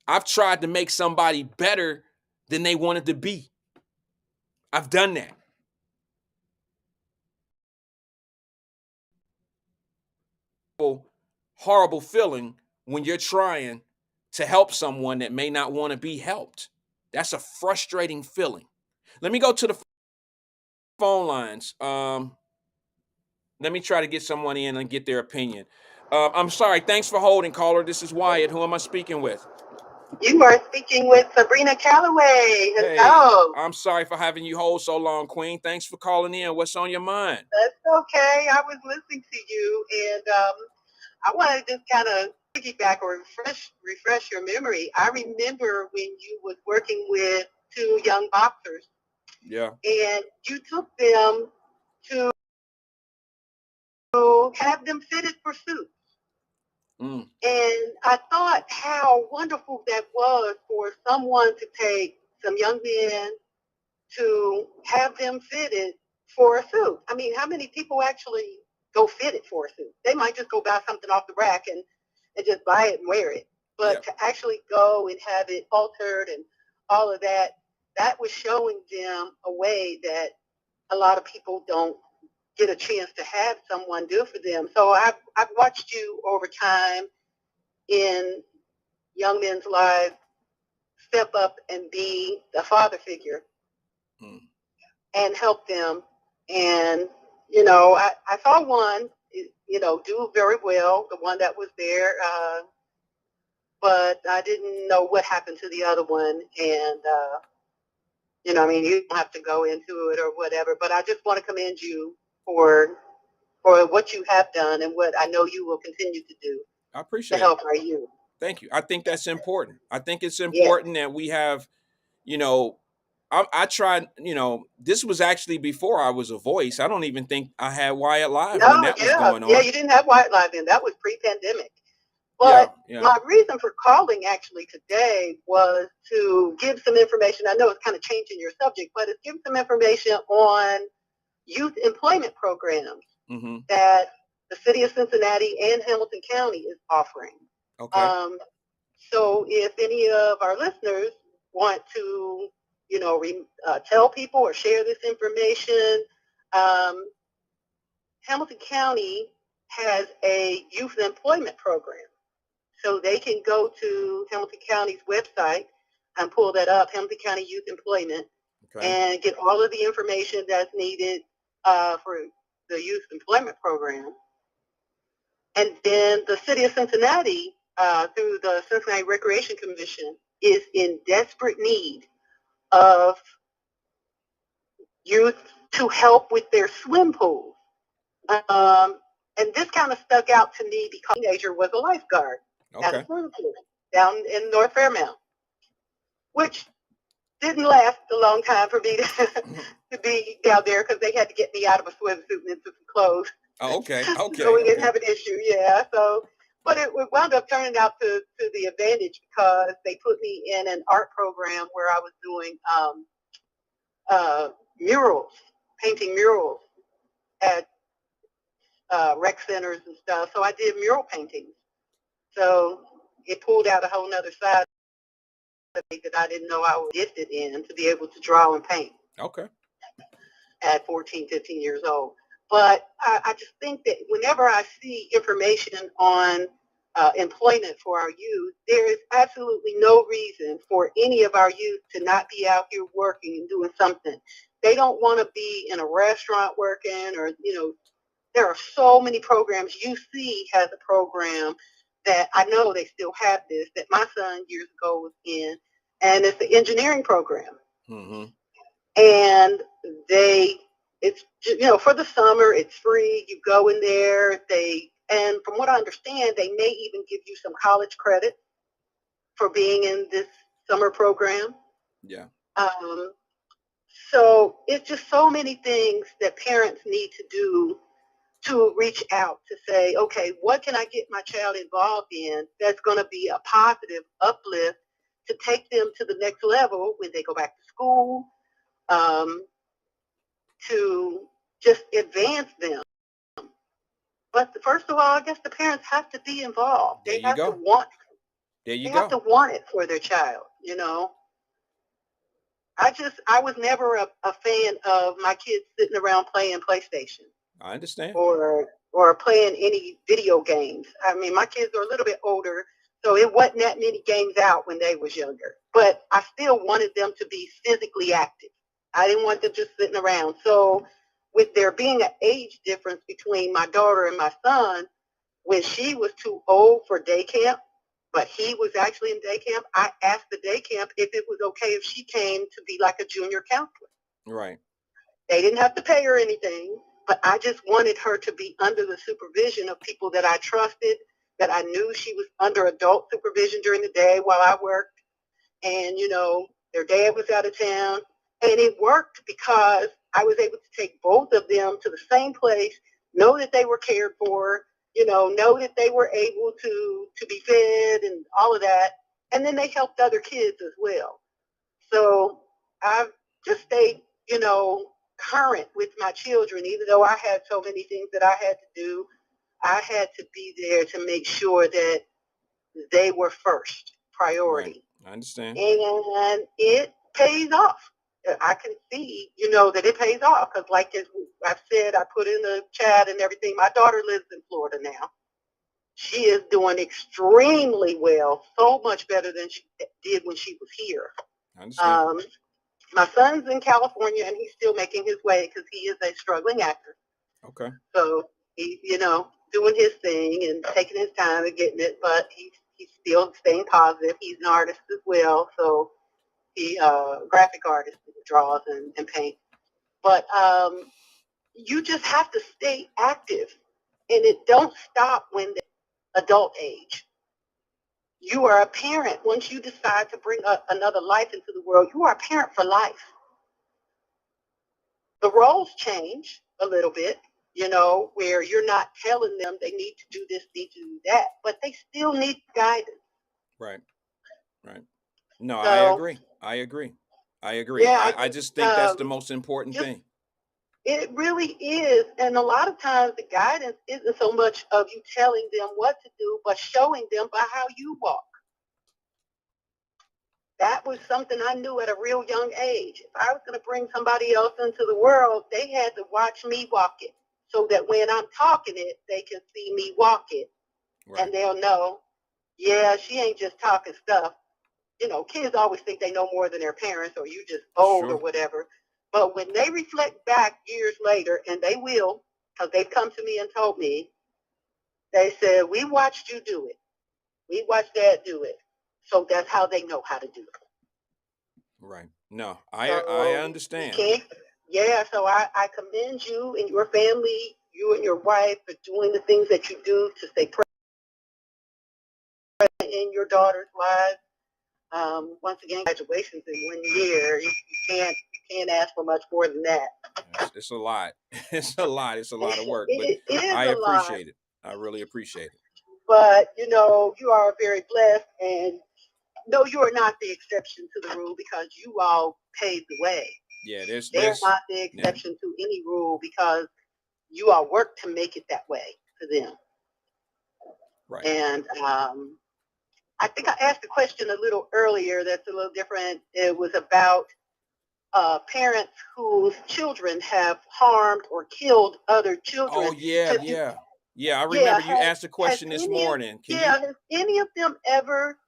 I've tried to make somebody better than they wanted to be. I've done that. Horrible feeling when you're trying to help someone that may not want to be helped. That's a frustrating feeling. Let me go to the phone lines. Let me try to get someone in and get their opinion. I'm sorry. Thanks for holding, caller. This is Wyatt. Who am I speaking with? You are speaking with Sabrina Calloway. Hello. Hey, I'm sorry for having you hold so long, Queen. Thanks for calling in. What's on your mind? That's okay. I was listening to you, and I want to just kind of piggyback or refresh your memory. I remember when you was working with 2 young boxers. Yeah. And you took them to have them fitted for suits. And I thought how wonderful that was for someone to take some young men to have them fitted for a suit. I mean, how many people actually go fitted for a suit? They might just go buy something off the rack and just buy it and wear it. But to actually go and have it altered and all of that, that was showing them a way that a lot of people don't get a chance to have someone do for them. So I've watched you over time in young men's lives step up and be the father figure and help them. And, you know, I saw one, you know, do very well, the one that was there, but I didn't know what happened to the other one. And, you know, I mean, you don't have to go into it or whatever, but I just want to commend you for what you have done and what I know you will continue to do. I appreciate to help our youth. Thank you. I think that's important. I think it's important that we have, you know, I tried, you know, this was actually before I was a voice. I don't even think I had Wyatt Live when that was going on. Yeah, you didn't have Wyatt Live then. That was pre-pandemic. But my reason for calling actually today was to give some information. I know it's kind of changing your subject, but it's give some information on youth employment programs that the city of Cincinnati and Hamilton County is offering. Okay. So if any of our listeners want to, you know, tell people or share this information, Hamilton County has a youth employment program. So they can go to Hamilton County's website and pull that up, Hamilton County Youth Employment, and get all of the information that's needed for the youth employment program. And then the city of Cincinnati, through the Cincinnati Recreation Commission, is in desperate need of youth to help with their swim pools. And this kind of stuck out to me because a teenager was a lifeguard at a swim pool. down in North Fairmount, which didn't last a long time for me to be down there because they had to get me out of a swimsuit and into some clothes. Oh, okay. So we didn't have an issue, yeah. So, but it wound up turning out to the advantage because they put me in an art program where I was doing murals, painting murals at rec centers and stuff. So I did mural paintings. So it pulled out a whole nother side of me that I didn't know I was gifted in, to be able to draw and paint. Okay. At 14, 15 years old. But I just think that whenever I see information on employment for our youth, there is absolutely no reason for any of our youth to not be out here working and doing something. They don't want to be in a restaurant working, or, there are so many programs. UC has a program that I know they still have this, that my son years ago was in, and it's the engineering program. Mm-hmm. And it's for the summer, it's free. You go in there, and from what I understand, they may even give you some college credit for being in this summer program. Yeah. So it's just so many things that parents need to do to reach out to say, okay, what can I get my child involved in that's going to be a positive uplift to take them to the next level when they go back to school, to just advance them. But first of all, I guess the parents have to be involved. They have to want it for their child, I was never a fan of my kids sitting around playing PlayStation. I understand. Or playing any video games. I mean, my kids are a little bit older, so it wasn't that many games out when they was younger. But I still wanted them to be physically active. I didn't want them just sitting around. So with there being an age difference between my daughter and my son, when she was too old for day camp, but he was actually in day camp, I asked the day camp if it was okay if she came to be like a junior counselor. Right. They didn't have to pay her anything, but I just wanted her to be under the supervision of people that I trusted, that I knew she was under adult supervision during the day while I worked. And, their dad was out of town. And it worked because I was able to take both of them to the same place, know that they were cared for, know that they were able to be fed and all of that. And then they helped other kids as well. So I've just stayed, current with my children. Even though I had so many things that I had to do, I had to be there to make sure that they were first priority. Right. I understand. And it pays off. I can see, that it pays off. Because like I've said, I put in the chat and everything, my daughter lives in Florida now. She is doing extremely well, so much better than she did when she was here. I understand. My son's in California, and he's still making his way because he is a struggling actor. Okay. So he's, doing his thing and taking his time and getting it, but he's still staying positive. He's an artist as well, so he graphic artist who draws and paints. But you just have to stay active, and it don't stop when the adult age. You are a parent. Once you decide to bring another life into the world, you are a parent for life. The roles change a little bit, where you're not telling them they need to do this, need to do that, but they still need guidance. Right. No, so, I agree. Yeah, I just think that's the most important thing. It really is. And a lot of times the guidance isn't so much of you telling them what to do, but showing them by how you walk. That was something I knew at a real young age. If I was going to bring somebody else into the world, they had to watch me walk it, so that when I'm talking it, they can see me walk it. Right. And they'll know, yeah, she ain't just talking stuff. Kids always think they know more than their parents, or you just old or whatever. But when they reflect back years later, and they will, because they've come to me and told me, they said, we watched you do it. We watched Dad do it. So that's how they know how to do it. Right. No, I understand. So I commend you and your family, you and your wife, for doing the things that you do to stay present in your daughter's lives. Once again, graduations in 1 year. You can't ask for much more than that. It's a lot. It's a lot. It's a lot of work, but It is I a lot. appreciate it. I really appreciate it. But you are very blessed, and no, you are not the exception to the rule because you all paved the way. Yeah, They're not the exception to any rule because you all work to make it that way for them. Right. And I think I asked a question a little earlier that's a little different. It was about parents whose children have harmed or killed other children. Oh, yeah. I remember you asked a question this morning. Has any of them ever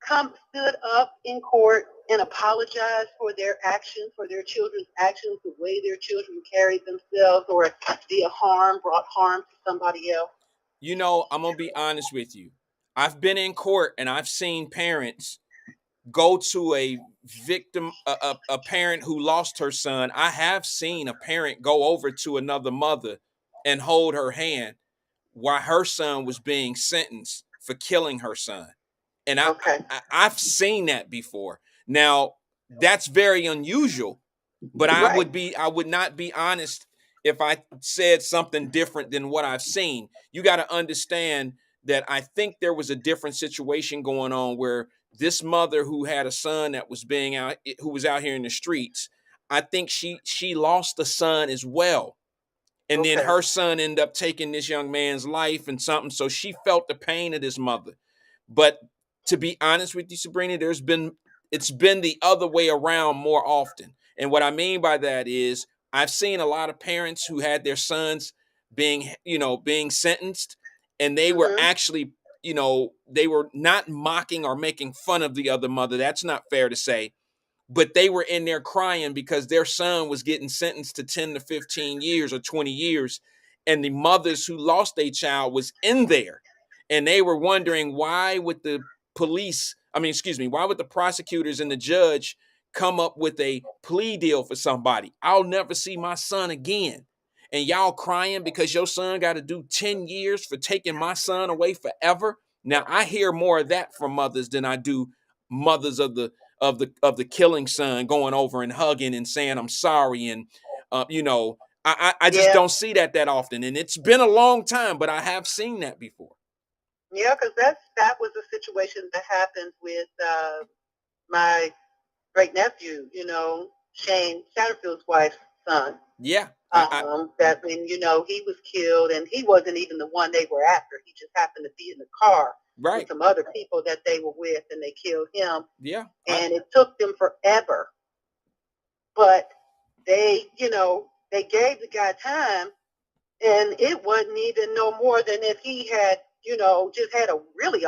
stood up in court and apologized for their actions, for their children's actions, the way their children carried themselves, or brought harm to somebody else? I'm going to be honest with you. I've been in court and I've seen parents go to a victim, a parent who lost her son. I have seen a parent go over to another mother and hold her hand while her son was being sentenced for killing her son. And I've seen that before. Now, that's very unusual, but I would not be honest if I said something different than what I've seen. You got to understand that I think there was a different situation going on where this mother who had a son that was who was out here in the streets, I think she lost a son as well. And then her son ended up taking this young man's life and something. So she felt the pain of this mother. But to be honest with you, Sabrina, it's been the other way around more often. And what I mean by that is I've seen a lot of parents who had their sons being sentenced, and they were actually, they were not mocking or making fun of the other mother. That's not fair to say. But they were in there crying because their son was getting sentenced to 10 to 15 years or 20 years. And the mothers who lost their child was in there. And they were wondering, why would the prosecutors and the judge come up with a plea deal for somebody? I'll never see my son again. And y'all crying because your son got to do 10 years for taking my son away forever. Now, I hear more of that from mothers than I do mothers of the killing son going over and hugging and saying I'm sorry. And I just don't see that often. And it's been a long time, but I have seen that before. Yeah, because that was a situation that happened with my great nephew, Shane Satterfield's wife's son. Yeah. That when he was killed, and he wasn't even the one they were after. He just happened to be in the car with some other people that they were with, and they killed him. Yeah. And it took them forever, but they gave the guy time, and it wasn't even no more than if he had just had a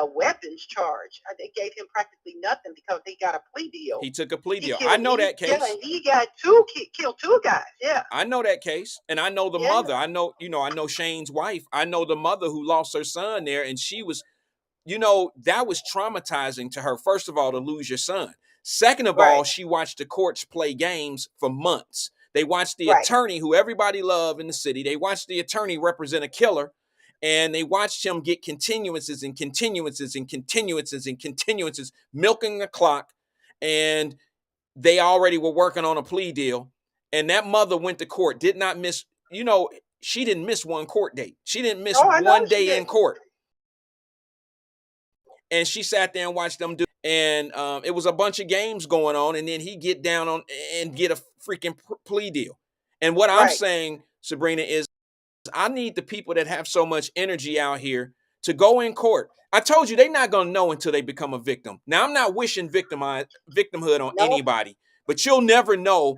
weapons charge. They gave him practically nothing because he got a plea deal. He took a plea deal. I know that case. Yeah, he got killed two guys. Yeah. I know that case. And I know the mother. I know Shane's wife. I know the mother who lost her son there. And she was, that was traumatizing to her. First of all, to lose your son. Second of all, she watched the courts play games for months. They watched the attorney who everybody loved in the city. They watched the attorney represent a killer. And they watched him get continuances and continuances and continuances and continuances, milking the clock. And they already were working on a plea deal. And that mother went to court, did not miss, she didn't miss one court date. She didn't miss one day in court. And she sat there and watched them do. And it was a bunch of games going on. And then he get down on and get a freaking plea deal. And what I'm saying, Sabrina, is I need the people that have so much energy out here to go in court. I told you they're not going to know until they become a victim. Now, I'm not wishing victimhood on anybody, but you'll never know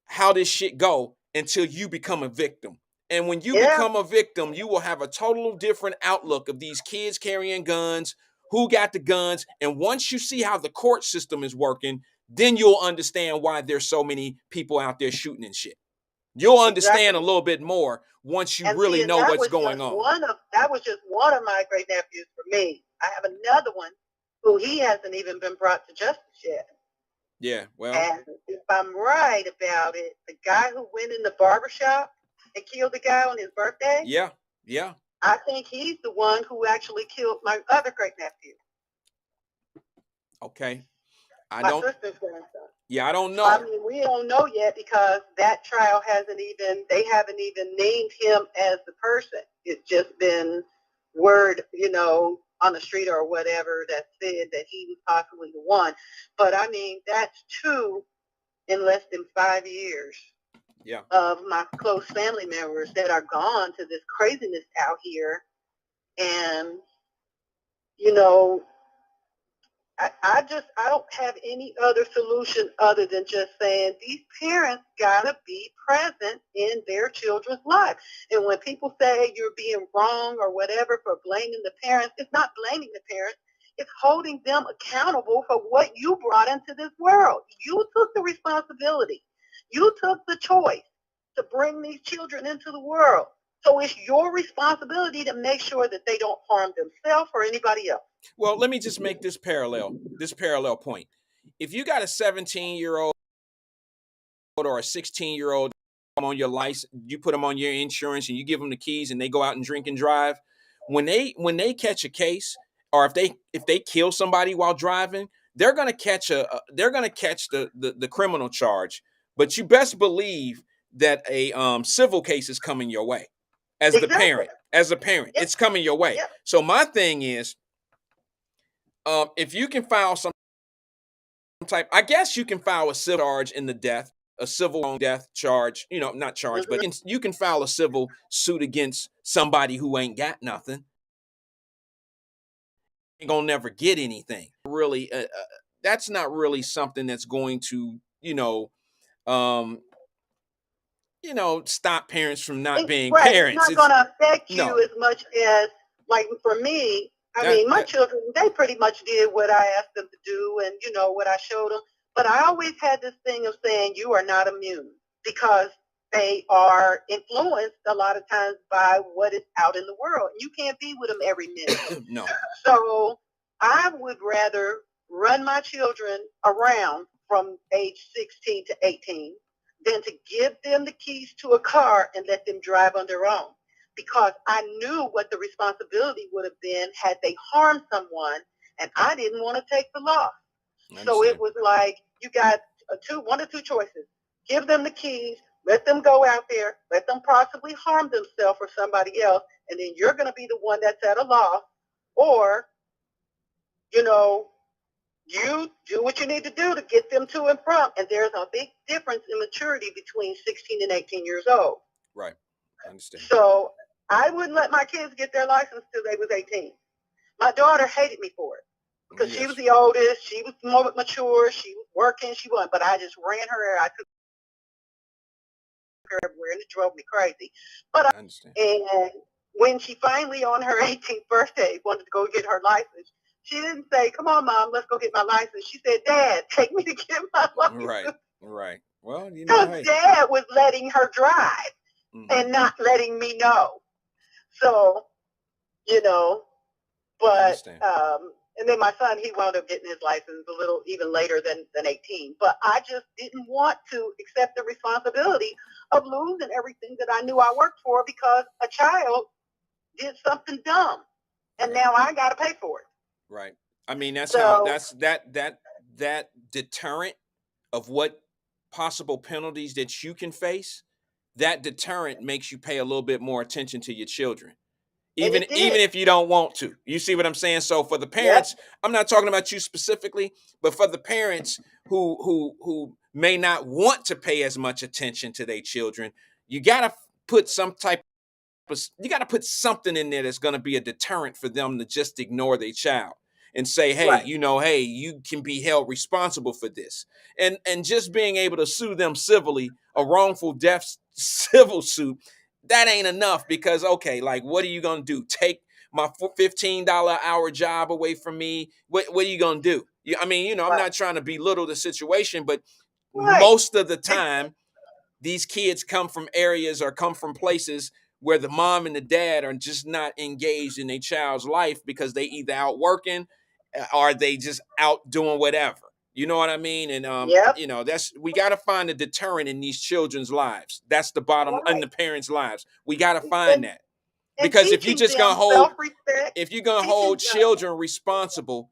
how this shit go until you become a victim. And when you become a victim, you will have a total different outlook of these kids carrying guns, who got the guns. And once you see how the court system is working, then you'll understand why there's so many people out there shooting and shit. You'll understand a little bit more once you really know what's going on. That was just one of my great nephews for me. I have another one who he hasn't even been brought to justice yet. Yeah, well. And if I'm right about it, the guy who went in the barbershop and killed the guy on his birthday. Yeah. I think he's the one who actually killed my other great nephew. Okay. My sister's grandson. Yeah, I don't know. So, I mean, we don't know yet because that trial they haven't even named him as the person. It's just been word, on the street or whatever that said that he was possibly the one. But I mean, that's two in less than 5 years. Yeah. Of my close family members that are gone to this craziness out here. And, I don't have any other solution other than just saying these parents gotta be present in their children's life. And when people say you're being wrong or whatever for blaming the parents, it's not blaming the parents. It's holding them accountable for what you brought into this world. You took the responsibility. You took the choice to bring these children into the world. So it's your responsibility to make sure that they don't harm themselves or anybody else. Well, let me just make this parallel point. If you got a 17-year-old or a 16-year-old on your license, you put them on your insurance and you give them the keys and they go out and drink and drive, when they catch a case, or if they kill somebody while driving, they're going to catch the criminal charge. But you best believe that a civil case is coming your way. As a parent, yep. It's coming your way. Yep. So my thing is, if you can file some type, I guess you can file a civil charge in the death, a civil death charge, not charge, but you can file a civil suit against somebody who ain't got nothing. Ain't gonna never get anything. Really, that's not really something that's going to, stop parents from not being parents. It's not going to affect you as much as, like, for me, my children, they pretty much did what I asked them to do and, what I showed them. But I always had this thing of saying you are not immune because they are influenced a lot of times by what is out in the world. You can't be with them every minute. No. So I would rather run my children around from age 16 to 18 than to give them the keys to a car and let them drive on their own. Because I knew what the responsibility would have been had they harmed someone, and I didn't want to take the loss. So it was like, you got one or two choices. Give them the keys, let them go out there, let them possibly harm themselves or somebody else, and then you're going to be the one that's at a loss. Or, you do what you need to do to get them to and from. And there's a big difference in maturity between 16 and 18 years old. Right. I understand. So I wouldn't let my kids get their license till they was 18. My daughter hated me for it because she was the oldest. She was more mature. She was working. She wasn't. But I just ran her. I took her everywhere, and it drove me crazy. But I understand. And when she finally, on her 18th birthday, wanted to go get her license, she didn't say, "Come on, Mom, let's go get my license." She said, "Dad, take me to get my license." Right. Well, because Dad was letting her drive and not letting me know. So, but and then my son, he wound up getting his license a little even later than 18. But I just didn't want to accept the responsibility of losing everything that I knew I worked for because a child did something dumb, and now I got to pay for it. Right. I mean, that's that deterrent of what possible penalties that you can face. That deterrent makes you pay a little bit more attention to your children, even if you don't want to. You see what I'm saying? So for the parents, I'm not talking about you specifically, but for the parents who may not want to pay as much attention to their children, you gotta put something in there that's going to be a deterrent for them to just ignore their child and say, hey, you can be held responsible for this. And just being able to sue them civilly, a wrongful death civil suit, that ain't enough because, okay, like, what are you going to do? Take my $15 an hour job away from me? What are you going to do? I'm not trying to belittle the situation, but most of the time, these kids come from areas or come from places where the mom and the dad are just not engaged in their child's life because they either out working or they just out doing whatever. You know what I mean? And we got to find a deterrent in these children's lives. That's the bottom in the parents' lives. We got to find that. Because if you're just going to hold children responsible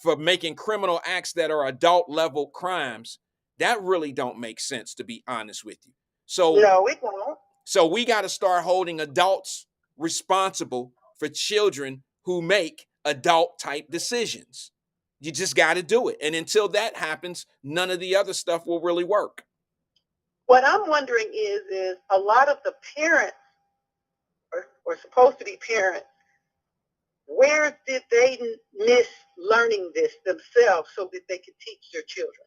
for making criminal acts that are adult level crimes, that really don't make sense, to be honest with you. So no, it won't. So we got to start holding adults responsible for children who make adult type decisions. You just got to do it. And until that happens, none of the other stuff will really work. What I'm wondering is a lot of the parents or supposed to be parents, where did they miss learning this themselves so that they could teach their children?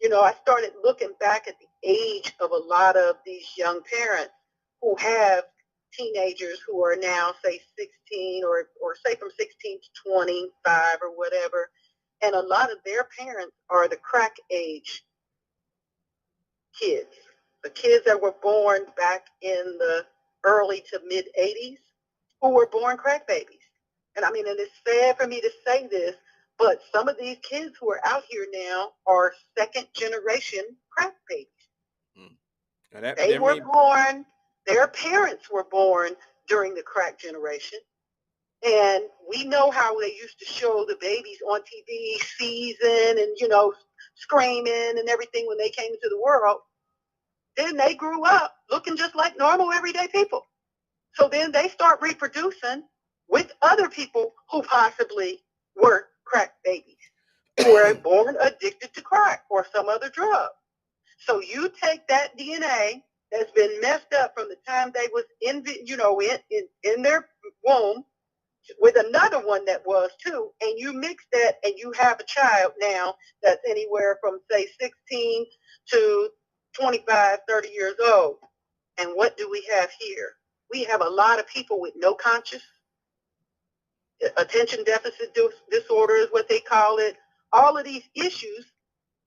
You know, I started looking back at the age of a lot of these young parents who have teenagers who are now, say, 16 or say from 16 to 25 or whatever. And a lot of their parents are the crack age kids, the kids that were born back in the early to mid 80s who were born crack babies. And I mean, and it's sad for me to say this, but some of these kids who are out here now are second generation crack babies. They were born, their parents were born during the crack generation. And we know how they used to show the babies on TV season and, you know, screaming and everything when they came into the world. Then they grew up looking just like normal everyday people. So then they start reproducing with other people who possibly were crack babies, who were born addicted to crack or some other drug. So you take that DNA that's been messed up from the time they was in their womb with another one that was too, and you mix that and you have a child now that's anywhere from, say, 16 to 25, 30 years old. And what do we have here? We have a lot of people with no conscious, attention deficit disorder is what they call it, all of these issues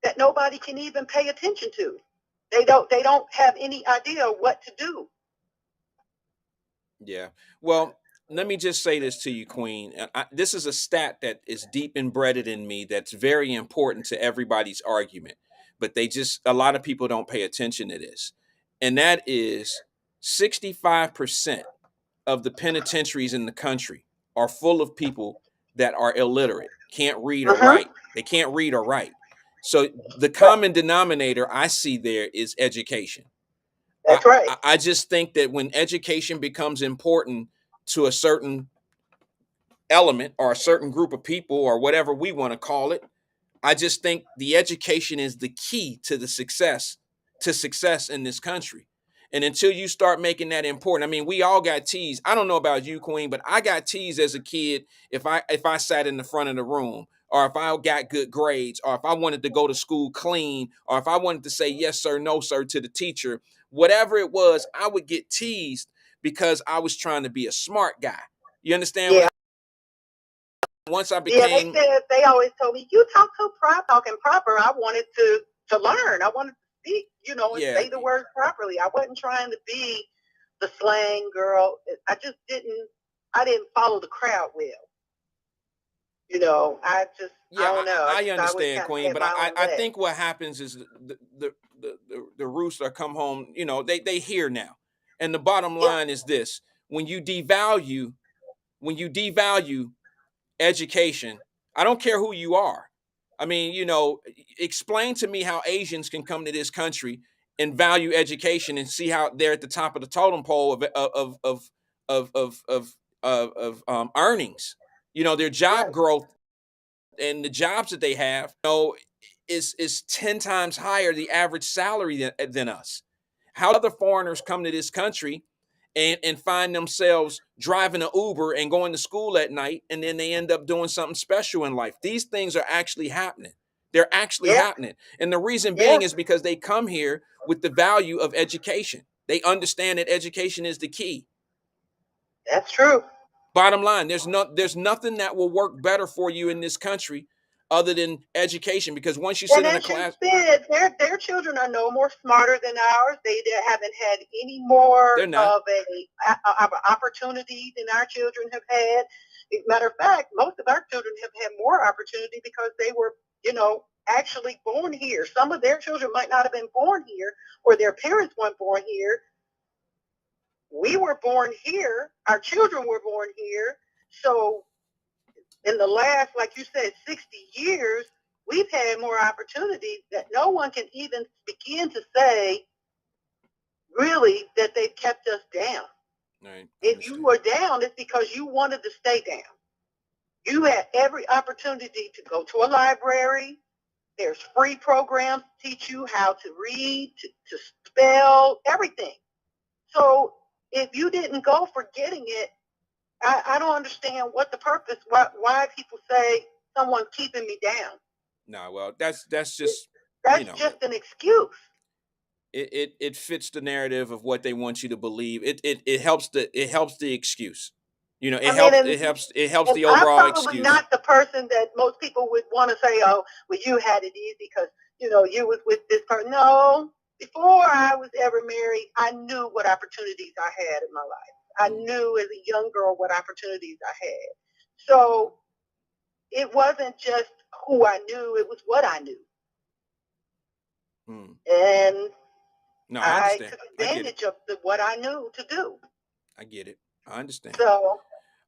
that nobody can even pay attention to. They don't have any idea what to do. Yeah. Well, let me just say this to you, Queen. This is a stat that is deep embedded in me that's very important to everybody's argument, but a lot of people don't pay attention to this. And that is 65% of the penitentiaries in the country are full of people that are illiterate, can't read or write. They can't read or write. So the common denominator I see there is education. That's right. I just think that when education becomes important to a certain element or a certain group of people or whatever we want to call it, I just think the education is the key to the success in this country. And until you start making that important, I mean, we all got teased. I don't know about you, Queen, but I got teased as a kid if I sat in the front of the room, or if I got good grades, or if I wanted to go to school clean, or if I wanted to say yes sir, no sir to the teacher, whatever it was, I would get teased because I was trying to be a smart guy. You understand? Yeah. Once I became, they always told me, you talk so talking proper. I wanted to learn. I wanted to speak, and say the words properly. I wasn't trying to be the slang girl. I didn't follow the crowd well. I don't know. I understand, Queen, but I think what happens is the rooster come home, they hear now. And the bottom line is this: when you devalue education, I don't care who you are. I mean, explain to me how Asians can come to this country and value education and see how they're at the top of the totem pole of earnings. Their job growth and the jobs that they have, is 10 times higher the average salary than us. How other foreigners come to this country and find themselves driving an Uber and going to school at night, and then they end up doing something special in life. These things are actually happening. They're actually happening. And the reason being is because they come here with the value of education. They understand that education is the key. That's true. Bottom line, there's nothing that will work better for you in this country other than education, because once you sit in a class, their children are no more smarter than ours. They haven't had any more of an opportunity than our children have had. As a matter of fact, most of our children have had more opportunity because they were, actually born here. Some of their children might not have been born here, or their parents weren't born here. We were born here. Our children were born here. So in the last, like you said, 60 years, we've had more opportunities that no one can even begin to say, really, that they've kept us down. Right. If you were down, it's because you wanted to stay down. You had every opportunity to go to a library. There's free programs to teach you how to read, to spell, everything. So if you didn't go for getting it, I don't understand what the purpose, why people say someone's keeping me down. No, well, that's just just an excuse. It fits the narrative of what they want you to believe. It helps the excuse. It helps the overall I'm probably excuse. not the person that most people would want to say, oh, well, you had it easy because you was with this person. No, before I was ever married, I knew what opportunities I had in my life. I knew as a young girl what opportunities I had. So it wasn't just who I knew, it was what I knew. And no, I took advantage of what I knew to do. I get it. I understand. So,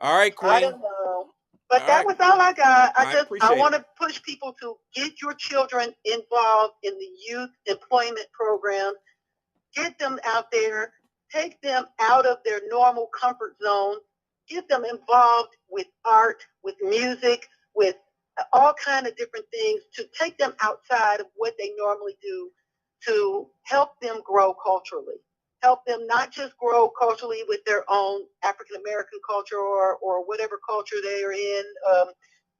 all right, Queen. I don't know. But that was all I got. I want to push people to get your children involved in the youth employment program. Get them out there. Take them out of their normal comfort zone. Get them involved with art, with music, with all kinds of different things to take them outside of what they normally do to help them grow culturally. Help them not just grow culturally with their own African-American culture or whatever culture they're in.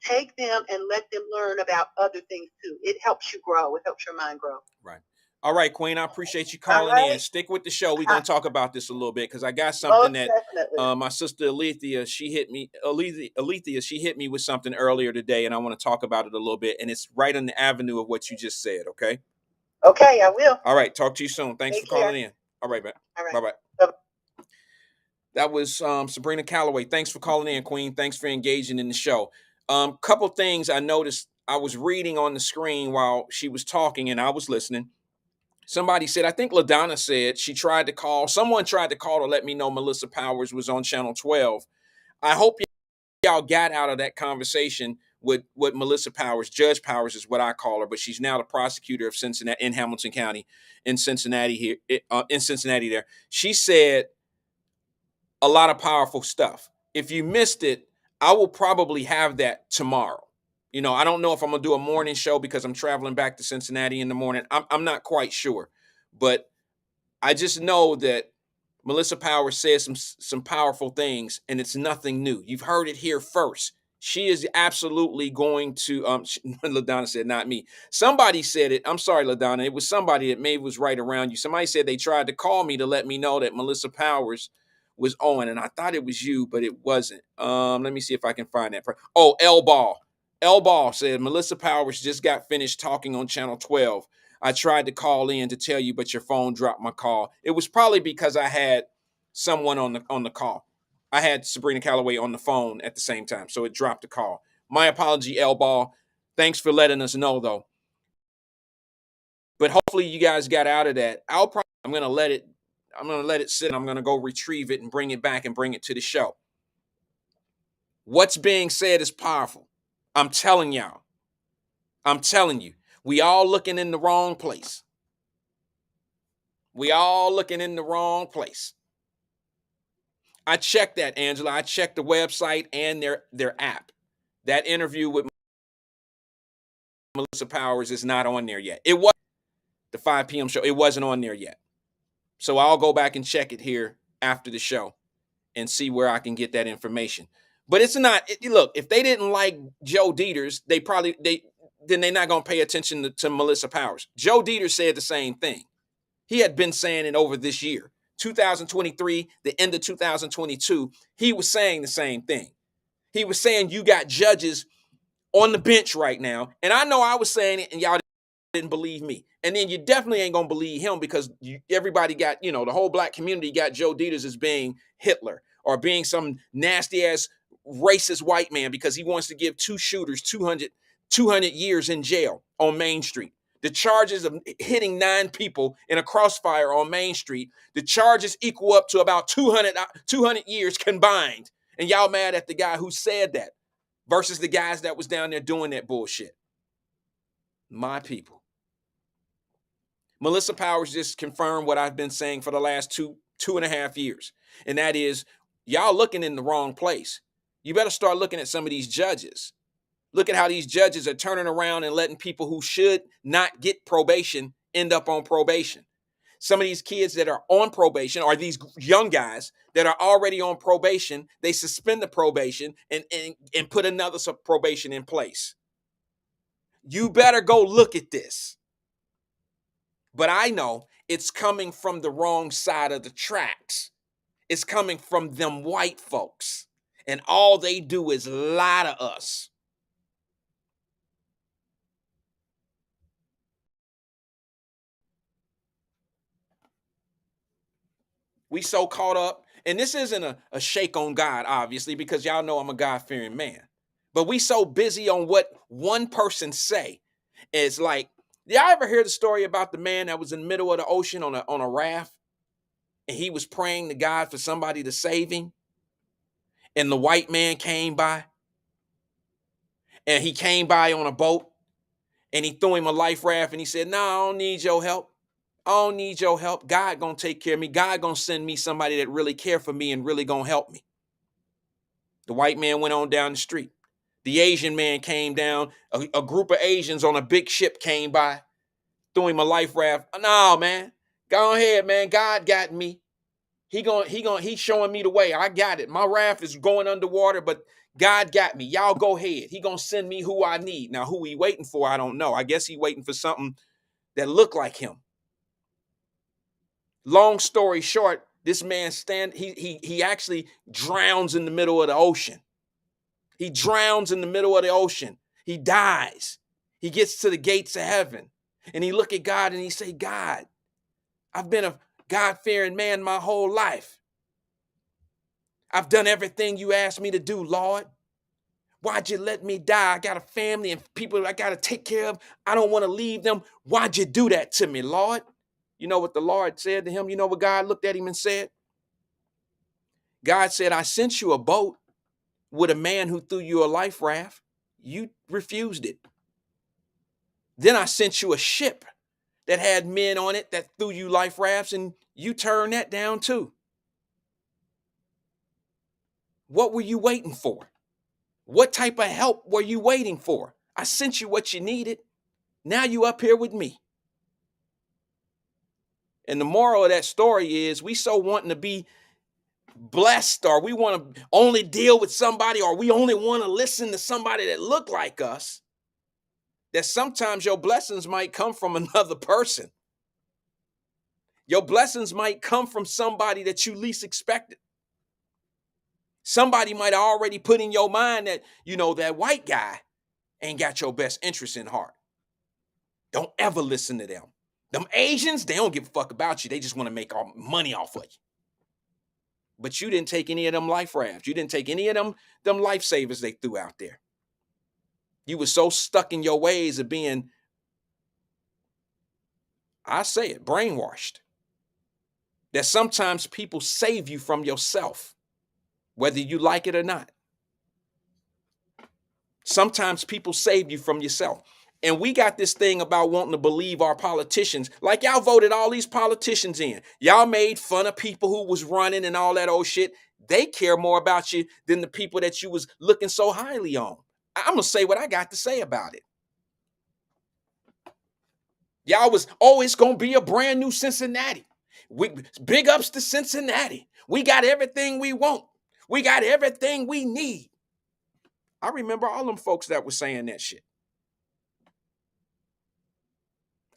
Take them and let them learn about other things too. It helps you grow. It helps your mind grow. Right. All right, Queen, I appreciate you calling in. Stick with the show. We're going to talk about this a little bit because I got something that my sister Alethea, she hit me with something earlier today, and I want to talk about it a little bit. And it's right on the avenue of what you just said, okay? Okay, I will. All right, talk to you soon. Thanks for calling in. All right, man. All right. Bye-bye. That was Sabrina Calloway. Thanks for calling in, Queen. Thanks for engaging in the show. Couple things I noticed. I was reading on the screen while she was talking, and I was listening. Somebody said, I think LaDonna said someone tried to call to let me know Melissa Powers was on Channel 12. I hope y'all got out of that conversation with Melissa Powers. Judge Powers is what I call her, but she's now the prosecutor of Cincinnati in Hamilton County in Cincinnati here in Cincinnati there. She said a lot of powerful stuff. If you missed it, I will probably have that tomorrow. I don't know if I'm going to do a morning show because I'm traveling back to Cincinnati in the morning. I'm not quite sure. But I just know that Melissa Powers says some powerful things, and it's nothing new. You've heard it here first. She is absolutely going to, LaDonna said, not me. Somebody said it. I'm sorry, LaDonna. It was somebody that maybe was right around you. Somebody said they tried to call me to let me know that Melissa Powers was on, and I thought it was you, but it wasn't. Let me see if I can find that. Oh, L Ball said, Melissa Powers just got finished talking on Channel 12. I tried to call in to tell you, but your phone dropped my call. It was probably because I had someone on the call. I had Sabrina Calloway on the phone at the same time, so it dropped the call. My apology, L Ball. Thanks for letting us know, though. But hopefully you guys got out of that. I'm gonna let it sit. I'm gonna go retrieve it and bring it back and bring it to the show. What's being said is powerful. I'm telling y'all. I'm telling you. We all looking in the wrong place. We all looking in the wrong place. I checked that, Angela. I checked the website and their app. That interview with Melissa Powers is not on there yet. It was the 5 p.m. show. It wasn't on there yet. So I'll go back and check it here after the show and see where I can get that information. But it's not, look, if they didn't like Joe Dieters, then they're not going to pay attention to Melissa Powers. Joe Dieters said the same thing. He had been saying it over this year. 2023, the end of 2022, he was saying the same thing. He was saying you got judges on the bench right now. And I know I was saying it and y'all didn't believe me. And then you definitely ain't going to believe him because everybody got, the whole black community got Joe Dieters as being Hitler or being some nasty ass racist white man because he wants to give two shooters 200 years in jail on Main Street. The charges of hitting 9 people in a crossfire on Main Street, the charges equal up to about 200 years combined. And y'all mad at the guy who said that. versus the guys that was down there doing that bullshit. My people. Melissa Powers just confirmed what I've been saying for the last two and a half years. And that is, y'all looking in the wrong place. You better start looking at some of these judges. Look at how these judges are turning around and letting people who should not get probation end up on probation. Some of these kids that are on probation, or these young guys that are already on probation, they suspend the probation and put another probation in place. You better go look at this. But I know it's coming from the wrong side of the tracks. It's coming from them white folks. And all they do is lie to us. We so caught up, and this isn't a shake on God, obviously, because y'all know I'm a God-fearing man. But we so busy on what one person say. It's like, y'all ever hear the story about the man that was in the middle of the ocean on a raft? And he was praying to God for somebody to save him. And the white man came by. And he came by on a boat. And he threw him a life raft. And he said, no, I don't need your help. I don't need your help. God gonna take care of me. God gonna send me somebody that really care for me and really gonna help me. The white man went on down the street. The Asian man came down. A group of Asians on a big ship came by, threw him a life raft. No, man, go ahead, man. God got me. He's showing me the way. I got it. My raft is going underwater, but God got me. Y'all go ahead. He gonna send me who I need. Now, who he waiting for, I don't know. I guess he waiting for something that looked like him. Long story short, this man he actually drowns in the middle of the ocean. He drowns in the middle of the ocean. He dies. He gets to the gates of heaven. And he look at God and he say, God, I've been a God-fearing man my whole life. I've done everything you asked me to do, Lord. Why'd you let me die? I got a family and people I got to take care of. I don't want to leave them. Why'd you do that to me, Lord? You know what the Lord said to him? You know what God looked at him and said? God said, I sent you a boat with a man who threw you a life raft. You refused it. Then I sent you a ship that had men on it that threw you life rafts, and you turned that down too. What were you waiting for? What type of help were you waiting for? I sent you what you needed. Now you up here with me. And the moral of that story is we so wanting to be blessed, or we want to only deal with somebody, or we only want to listen to somebody that look like us, that sometimes your blessings might come from another person. Your blessings might come from somebody that you least expected. Somebody might already put in your mind that, you know, that white guy ain't got your best interest in heart. Don't ever listen to them. Them Asians, they don't give a fuck about you. They just want to make all money off of you. But you didn't take any of them life rafts. You didn't take any of them lifesavers they threw out there. You were so stuck in your ways of being, I say it, brainwashed, that sometimes people save you from yourself, whether you like it or not. Sometimes people save you from yourself. And we got this thing about wanting to believe our politicians. Like y'all voted all these politicians in. Y'all made fun of people who was running and all that old shit. They care more about you than the people that you was looking so highly on. I'm going to say what I got to say about it. Y'all was always going to be a brand new Cincinnati. Big ups to Cincinnati. We got everything we want. We got everything we need. I remember all them folks that were saying that shit.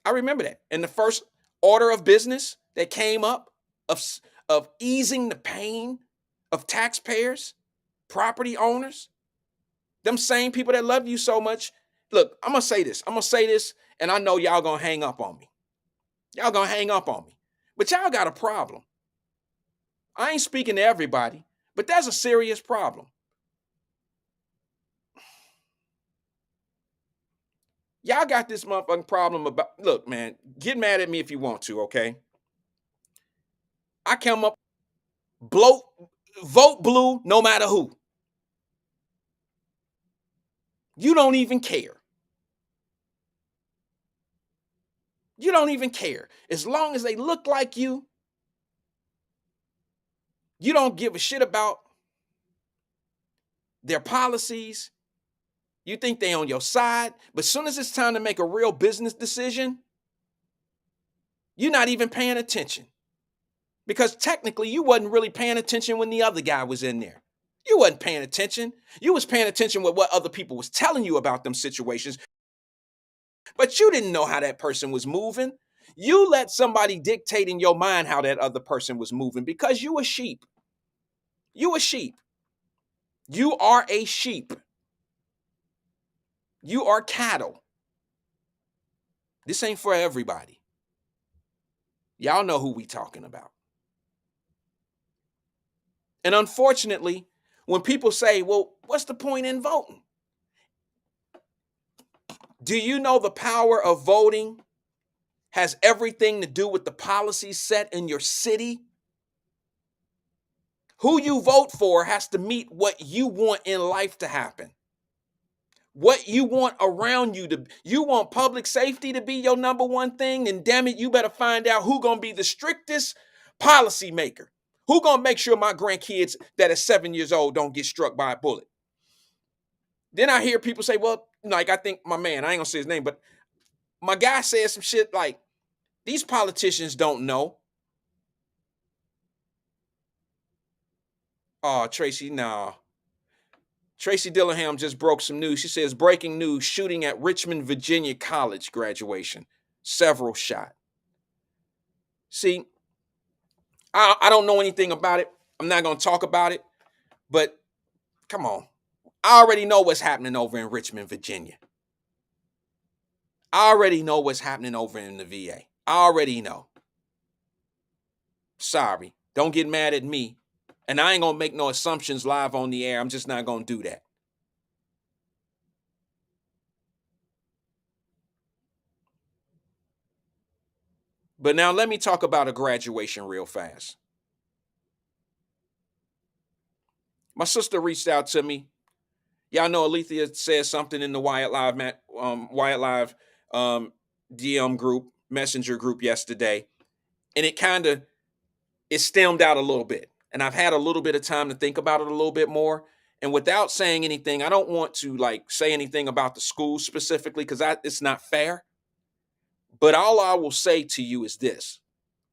I remember that. And the first order of business that came up of easing the pain of taxpayers, property owners, them same people that love you so much. Look, I'm going to say this, and I know y'all going to hang up on me. Y'all going to hang up on me. But y'all got a problem. I ain't speaking to everybody, but that's a serious problem. Y'all got this motherfucking problem about, look, man, get mad at me if you want to, okay? I come up, vote blue no matter who. You don't even care. You don't even care. As long as they look like you don't give a shit about their policies. You think they on your side, but as soon as it's time to make a real business decision, you're not even paying attention. Because technically you wasn't really paying attention when the other guy was in there. You wasn't paying attention. You was paying attention with what other people was telling you about them situations, but you didn't know how that person was moving. You let somebody dictate in your mind how that other person was moving because you a sheep. You a sheep. You are a sheep. You are cattle. This ain't for everybody. Y'all know who we talking about. And unfortunately, when people say, well, what's the point in voting? Do you know the power of voting has everything to do with the policies set in your city? Who you vote for has to meet what you want in life to happen. What you want around you to, you want public safety to be your number one thing, and damn it, you better find out who gonna be the strictest policy maker. Who gonna make sure my grandkids that are 7 years old don't get struck by a bullet? Then I hear people say, well, like I think my man, I ain't gonna say his name, but my guy said some shit like, these politicians don't know. Oh, Tracy, nah. Tracy Dillingham just broke some news. She says, breaking news, shooting at Richmond, Virginia College graduation. Several shot. See, I don't know anything about it. I'm not going to talk about it. But come on. I already know what's happening over in Richmond, Virginia. I already know what's happening over in the VA. I already know. Sorry. Don't get mad at me. And I ain't going to make no assumptions live on the air. I'm just not going to do that. But now let me talk about a graduation real fast. My sister reached out to me. Y'all know Alethea said something in the Wyatt Live DM group, messenger group yesterday. And it stemmed out a little bit. And I've had a little bit of time to think about it a little bit more. And without saying anything, I don't want to say anything about the school specifically because it's not fair. But all I will say to you is this.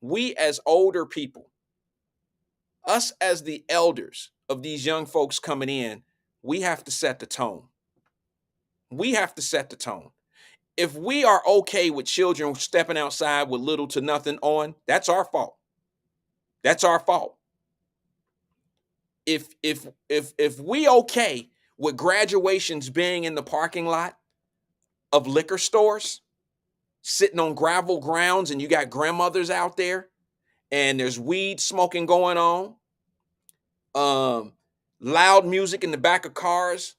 We as older people, us as the elders of these young folks coming in, we have to set the tone. We have to set the tone. If we are okay with children stepping outside with little to nothing on, that's our fault. That's our fault. If we okay with graduations being in the parking lot of liquor stores, sitting on gravel grounds, and you got grandmothers out there, and there's weed smoking going on, loud music in the back of cars.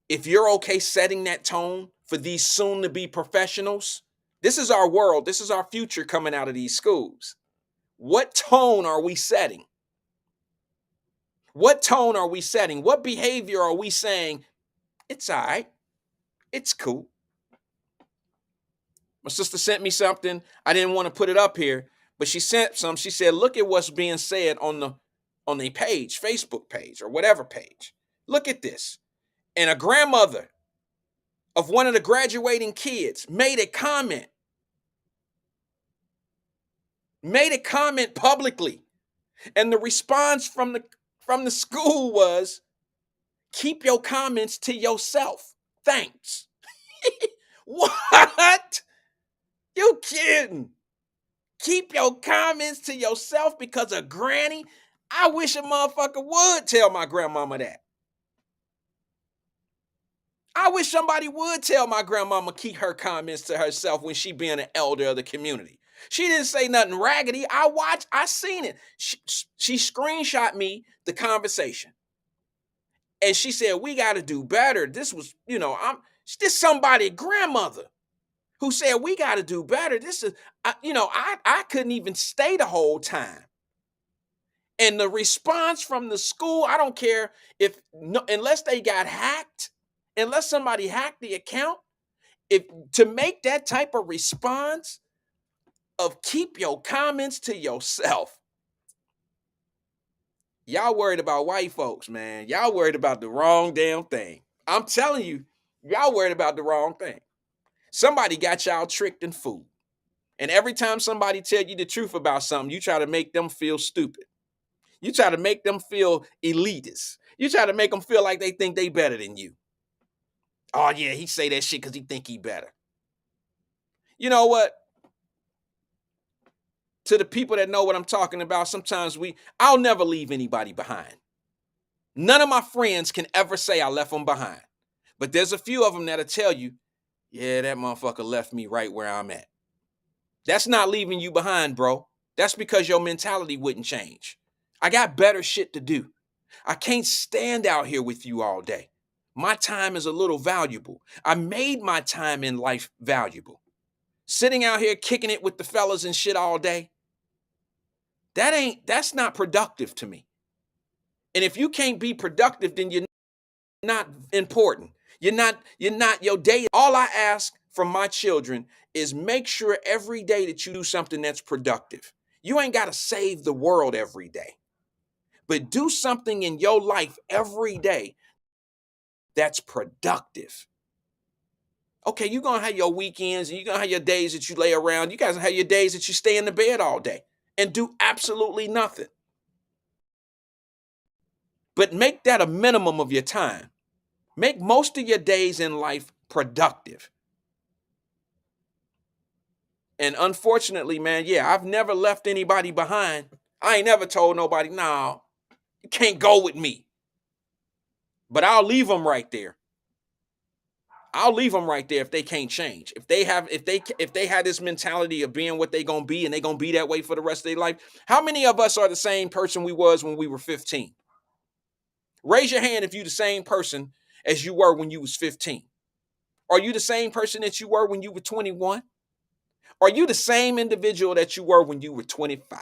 If you're okay setting that tone for these soon-to-be professionals, this is our world. This is our future coming out of these schools. What tone are we setting? What tone are we setting? What behavior are we saying? It's all right. It's cool. My sister sent me something. I didn't want to put it up here, but she sent some. She said, look at what's being said on the page, Facebook page or whatever page. Look at this. And a grandmother of one of the graduating kids made a comment publicly. And the response from the school was, keep your comments to yourself. Thanks. What? You kidding? Keep your comments to yourself because of granny? I wish a motherfucker would tell my grandmama that. I wish somebody would tell my grandmama keep her comments to herself when she being an elder of the community. She didn't say nothing raggedy. I seen it. She screenshot me the conversation. And she said, we got to do better. This was, this somebody grandmother who said, we got to do better. This is, I couldn't even stay the whole time. And the response from the school, I don't care if unless they got hacked, unless somebody hacked the account, if to make that type of response of keep your comments to yourself. Y'all worried about white folks, man. Y'all worried about the wrong damn thing. I'm telling you, y'all worried about the wrong thing. Somebody got y'all tricked and fooled. And every time somebody tell you the truth about something, you try to make them feel stupid. You try to make them feel elitist. You try to make them feel like they think they better than you. Oh yeah, he say that shit because he think he better. You know what? To the people that know what I'm talking about, sometimes I'll never leave anybody behind. None of my friends can ever say I left them behind. But there's a few of them that'll tell you, yeah, that motherfucker left me right where I'm at. That's not leaving you behind, bro. That's because your mentality wouldn't change. I got better shit to do. I can't stand out here with you all day. My time is a little valuable. I made my time in life valuable. Sitting out here kicking it with the fellas and shit all day, that's not productive to me. And if you can't be productive, then you're not important. You're not your day. All I ask from my children is make sure every day that you do something that's productive. You ain't got to save the world every day, but do something in your life every day that's productive. Okay, you're going to have your weekends and you're going to have your days that you lay around. You guys have your days that you stay in the bed all day and do absolutely nothing. But make that a minimum of your time. Make most of your days in life productive. And unfortunately, man, yeah, I've never left anybody behind. I ain't never told nobody, no, you can't go with me. But I'll leave them right there. I'll leave them right there if they can't change. If they have this mentality of being what they gonna be and they gonna be that way for the rest of their life. How many of us are the same person we was when we were 15? Raise your hand if you the same person as you were when you was 15. Are you the same person that you were when you were 21? Are you the same individual that you were when you were 25?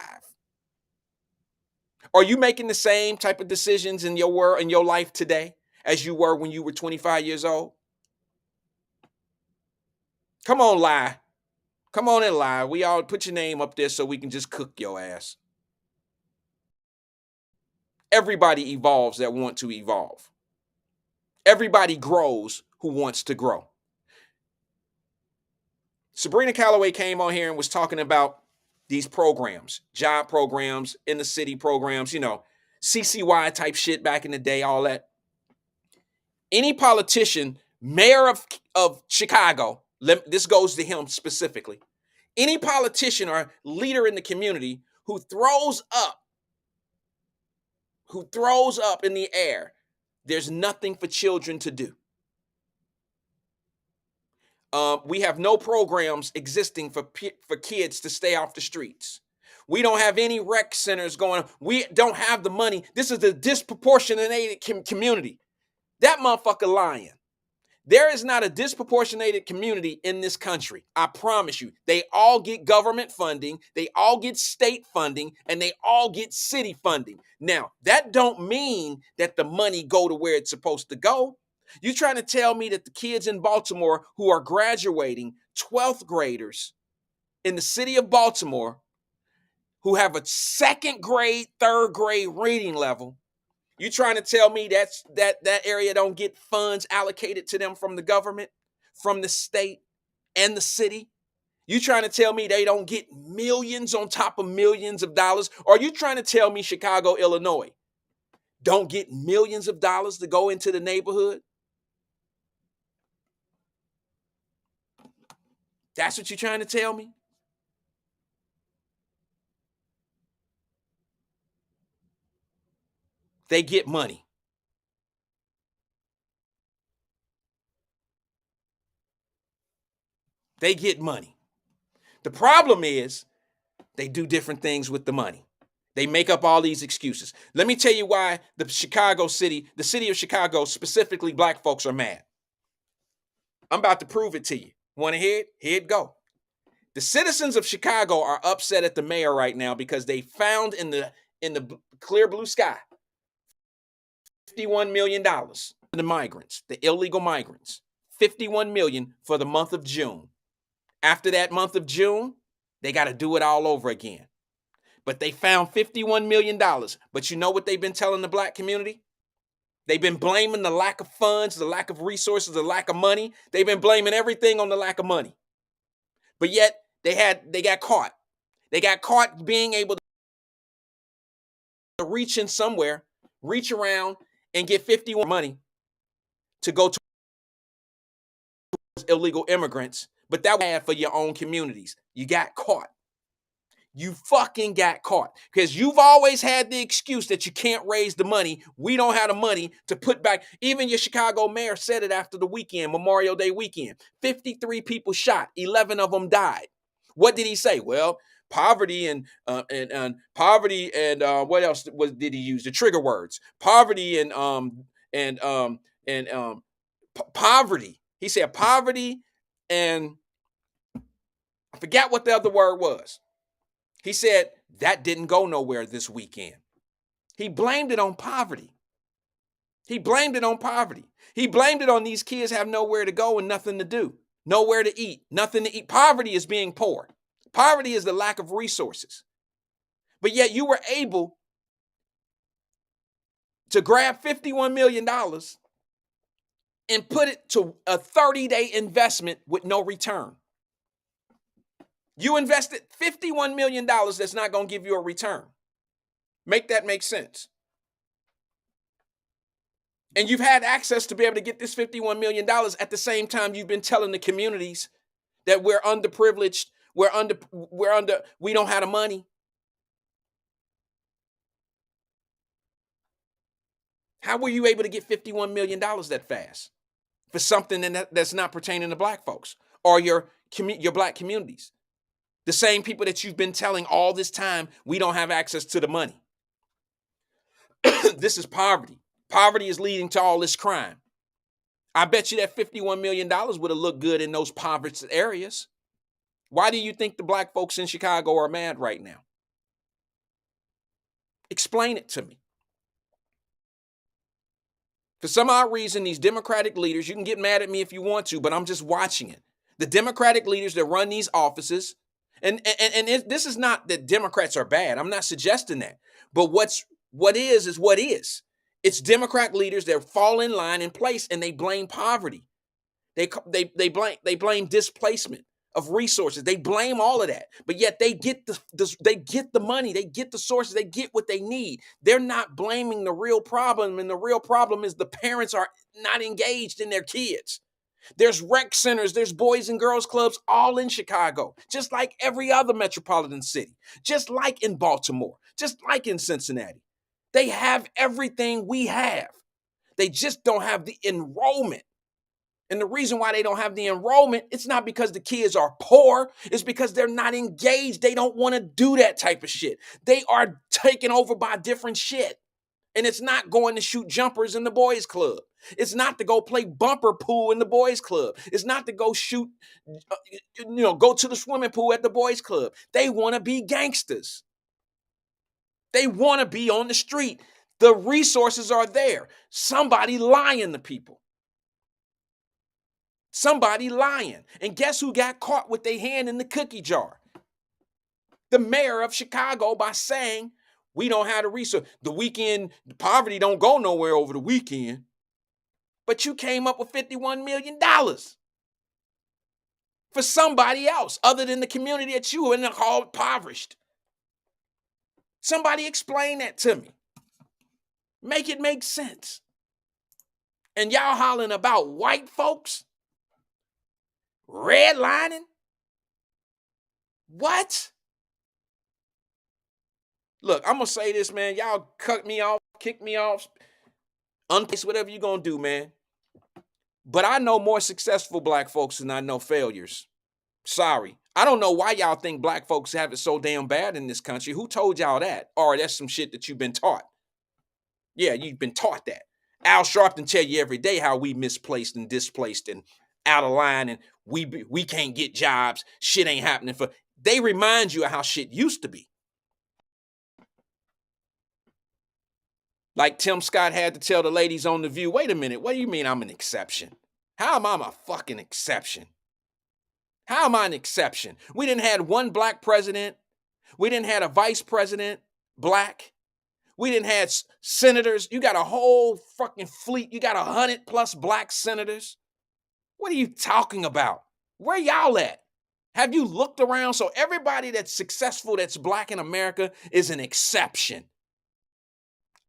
Are you making the same type of decisions in your world, in your life today as you were when you were 25 years old? Come on, lie. Come on and lie. We all put your name up there so we can just cook your ass. Everybody evolves that want to evolve. Everybody grows who wants to grow. Sabrina Calloway came on here and was talking about these programs, job programs, in the city programs, CCY type shit back in the day, all that. Any politician, mayor of Chicago, this goes to him specifically. Any politician or leader in the community who throws up in the air, there's nothing for children to do. We have no programs existing for kids to stay off the streets. We don't have any rec centers going. We don't have the money. This is a disproportionate community. That motherfucker lying. There is not a disproportionated community in this country. I promise you. They all get government funding, they all get state funding, and they all get city funding. Now, that don't mean that the money go to where it's supposed to go. You trying to tell me that the kids in Baltimore who are graduating, 12th graders in the city of Baltimore, who have a second grade, third grade reading level, you trying to tell me that area don't get funds allocated to them from the government, from the state and the city? You trying to tell me they don't get millions on top of millions of dollars? Or are you trying to tell me Chicago, Illinois don't get millions of dollars to go into the neighborhood? That's what you're trying to tell me? They get money. They get money. The problem is they do different things with the money. They make up all these excuses. Let me tell you why the city of Chicago, specifically black folks, are mad. I'm about to prove it to you. Want to hear it? Here it go. The citizens of Chicago are upset at the mayor right now because they found in in the clear blue sky. $51 million to the migrants, the illegal migrants. $51 million for the month of June. After that month of June, they got to do it all over again. But they found $51 million. But you know what they've been telling the black community? They've been blaming the lack of funds, the lack of resources, the lack of money. They've been blaming everything on the lack of money. But yet they got caught. They got caught being able to reach in somewhere, reach around and get 51 money to go to illegal immigrants. But that was bad for your own communities. You got caught. You fucking got caught because you've always had the excuse that you can't raise the money. We don't have the money to put back. Even your Chicago mayor said it after the weekend, Memorial Day weekend. 53 people shot, 11 of them died. What did he say? Well, poverty and poverty and what else did he use? The trigger words: poverty and poverty. He said poverty and I forgot what the other word was. He said that didn't go nowhere this weekend. He blamed it on poverty. He blamed it on poverty. He blamed it on these kids have nowhere to go and nothing to do, nowhere to eat, nothing to eat. Poverty is being poor. Poverty is the lack of resources. But yet you were able to grab $51 million and put it to a 30-day investment with no return. You invested $51 million that's not going to give you a return. Make that make sense. And you've had access to be able to get this $51 million at the same time you've been telling the communities that we're underprivileged, we don't have the money. How were you able to get $51 million that fast for something that's not pertaining to black folks or your black communities? The same people that you've been telling all this time, we don't have access to the money. This is poverty. Poverty is leading to all this crime. I bet you that $51 million would have looked good in those impoverished areas. Why do you think the black folks in Chicago are mad right now? Explain it to me. For some odd reason, these Democratic leaders, you can get mad at me if you want to, but I'm just watching it. The Democratic leaders that run these offices, and this is not that Democrats are bad. I'm not suggesting that. But what is. It's Democrat leaders that fall in line in place and they blame poverty. They blame displacement of resources. They blame all of that. But yet they get the money, they get the sources, they get what they need. They're not blaming the real problem, and the real problem is the parents are not engaged in their kids. There's rec centers, there's boys and girls clubs all in Chicago, just like every other metropolitan city, just like in Baltimore, just like in Cincinnati. They have everything we have. They just don't have the enrollment. And the reason why they don't have the enrollment, it's not because the kids are poor. It's because they're not engaged. They don't want to do that type of shit. They are taken over by different shit. And it's not going to shoot jumpers in the boys' club. It's not to go play bumper pool in the boys' club. It's not to go shoot, go to the swimming pool at the boys' club. They want to be gangsters. They want to be on the street. The resources are there. Somebody lying to people. Somebody lying. And guess who got caught with their hand in the cookie jar? The mayor of Chicago, by saying, we don't have the resource. The weekend, the poverty don't go nowhere over the weekend. But you came up with $51 million for somebody else other than the community that you were in called impoverished. Somebody explain that to me. Make it make sense. And y'all hollering about white folks? Redlining? What? Look, I'm going to say this, man. Y'all cut me off, kick me off, unplace whatever you're going to do, man. But I know more successful black folks than I know failures. Sorry. I don't know why y'all think black folks have it so damn bad in this country. Who told y'all that? Or that's some shit that you've been taught. Yeah, you've been taught that. Al Sharpton tell you every day how we misplaced and displaced and out of line and we can't get jobs. Shit ain't happening for. They remind you of how shit used to be. Like Tim Scott had to tell the ladies on The View, wait a minute, what do you mean I'm an exception? How am I a fucking exception? How am I an exception? We didn't have one black president. We didn't have a vice president black. We didn't have senators. You got a whole fucking fleet. You got 100+ black senators. What are you talking about? Where y'all at? Have you looked around? So everybody that's successful that's black in America is an exception.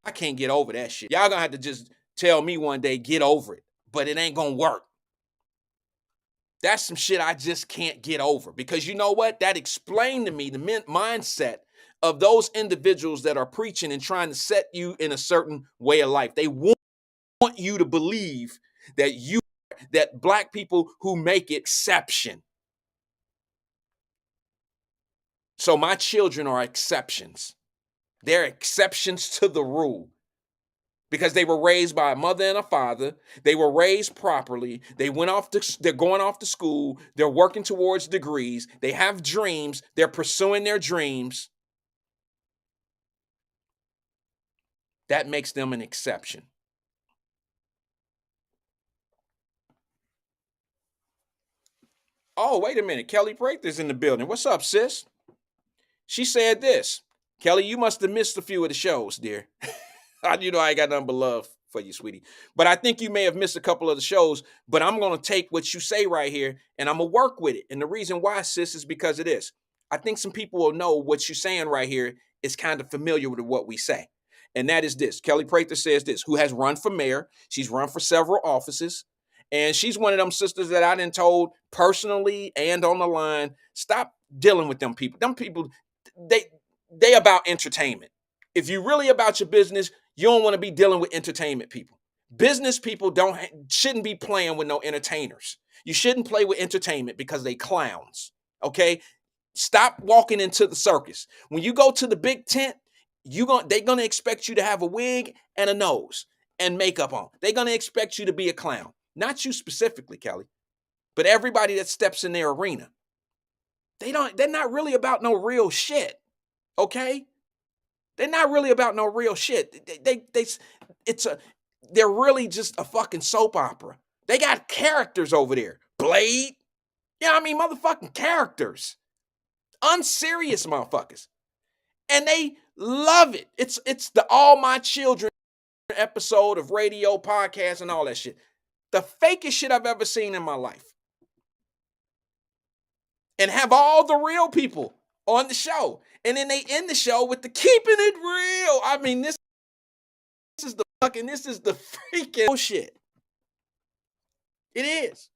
I can't get over that shit. Y'all gonna have to just tell me one day, get over it. But it ain't gonna work. That's some shit I just can't get over. Because you know what? That explained to me the mindset of those individuals that are preaching and trying to set you in a certain way of life. They want you to believe that black people who make exception. So my children are exceptions. They're exceptions to the rule. Because they were raised by a mother and a father. They were raised properly. They're going off to school. They're working towards degrees. They have dreams. They're pursuing their dreams. That makes them an exception. Oh, wait a minute. Kelly Prather's in the building. What's up, sis? She said this. Kelly, you must have missed a few of the shows, dear. You know I ain't got nothing but love for you, sweetie. But I think you may have missed a couple of the shows. But I'm going to take what you say right here, and I'm going to work with it. And the reason why, sis, is because of this. I think some people will know what you're saying right here is kind of familiar with what we say. And that is this. Kelly Prather says this, who has run for mayor. She's run for several offices. And she's one of them sisters that I done told personally and on the line, stop dealing with them people. Them people, they about entertainment. If you're really about your business, you don't want to be dealing with entertainment people. Business people shouldn't be playing with no entertainers. You shouldn't play with entertainment because they clowns. Okay? Stop walking into the circus. When you go to the big tent, they're gonna expect you to have a wig and a nose and makeup on. They're gonna expect you to be a clown. Not you specifically, Kelly, but everybody that steps in their arena. They're not really about no real shit. Okay? They're not really about no real shit. They're really just a fucking soap opera. They got characters over there. Blade. Yeah, I mean, motherfucking characters. Unserious motherfuckers. And they love it. It's the All My Children episode of radio, podcast, and all that shit. The fakest shit I've ever seen in my life. And have all the real people on the show. And then they end the show with the keeping it real. I mean, this is the freaking bullshit. It is.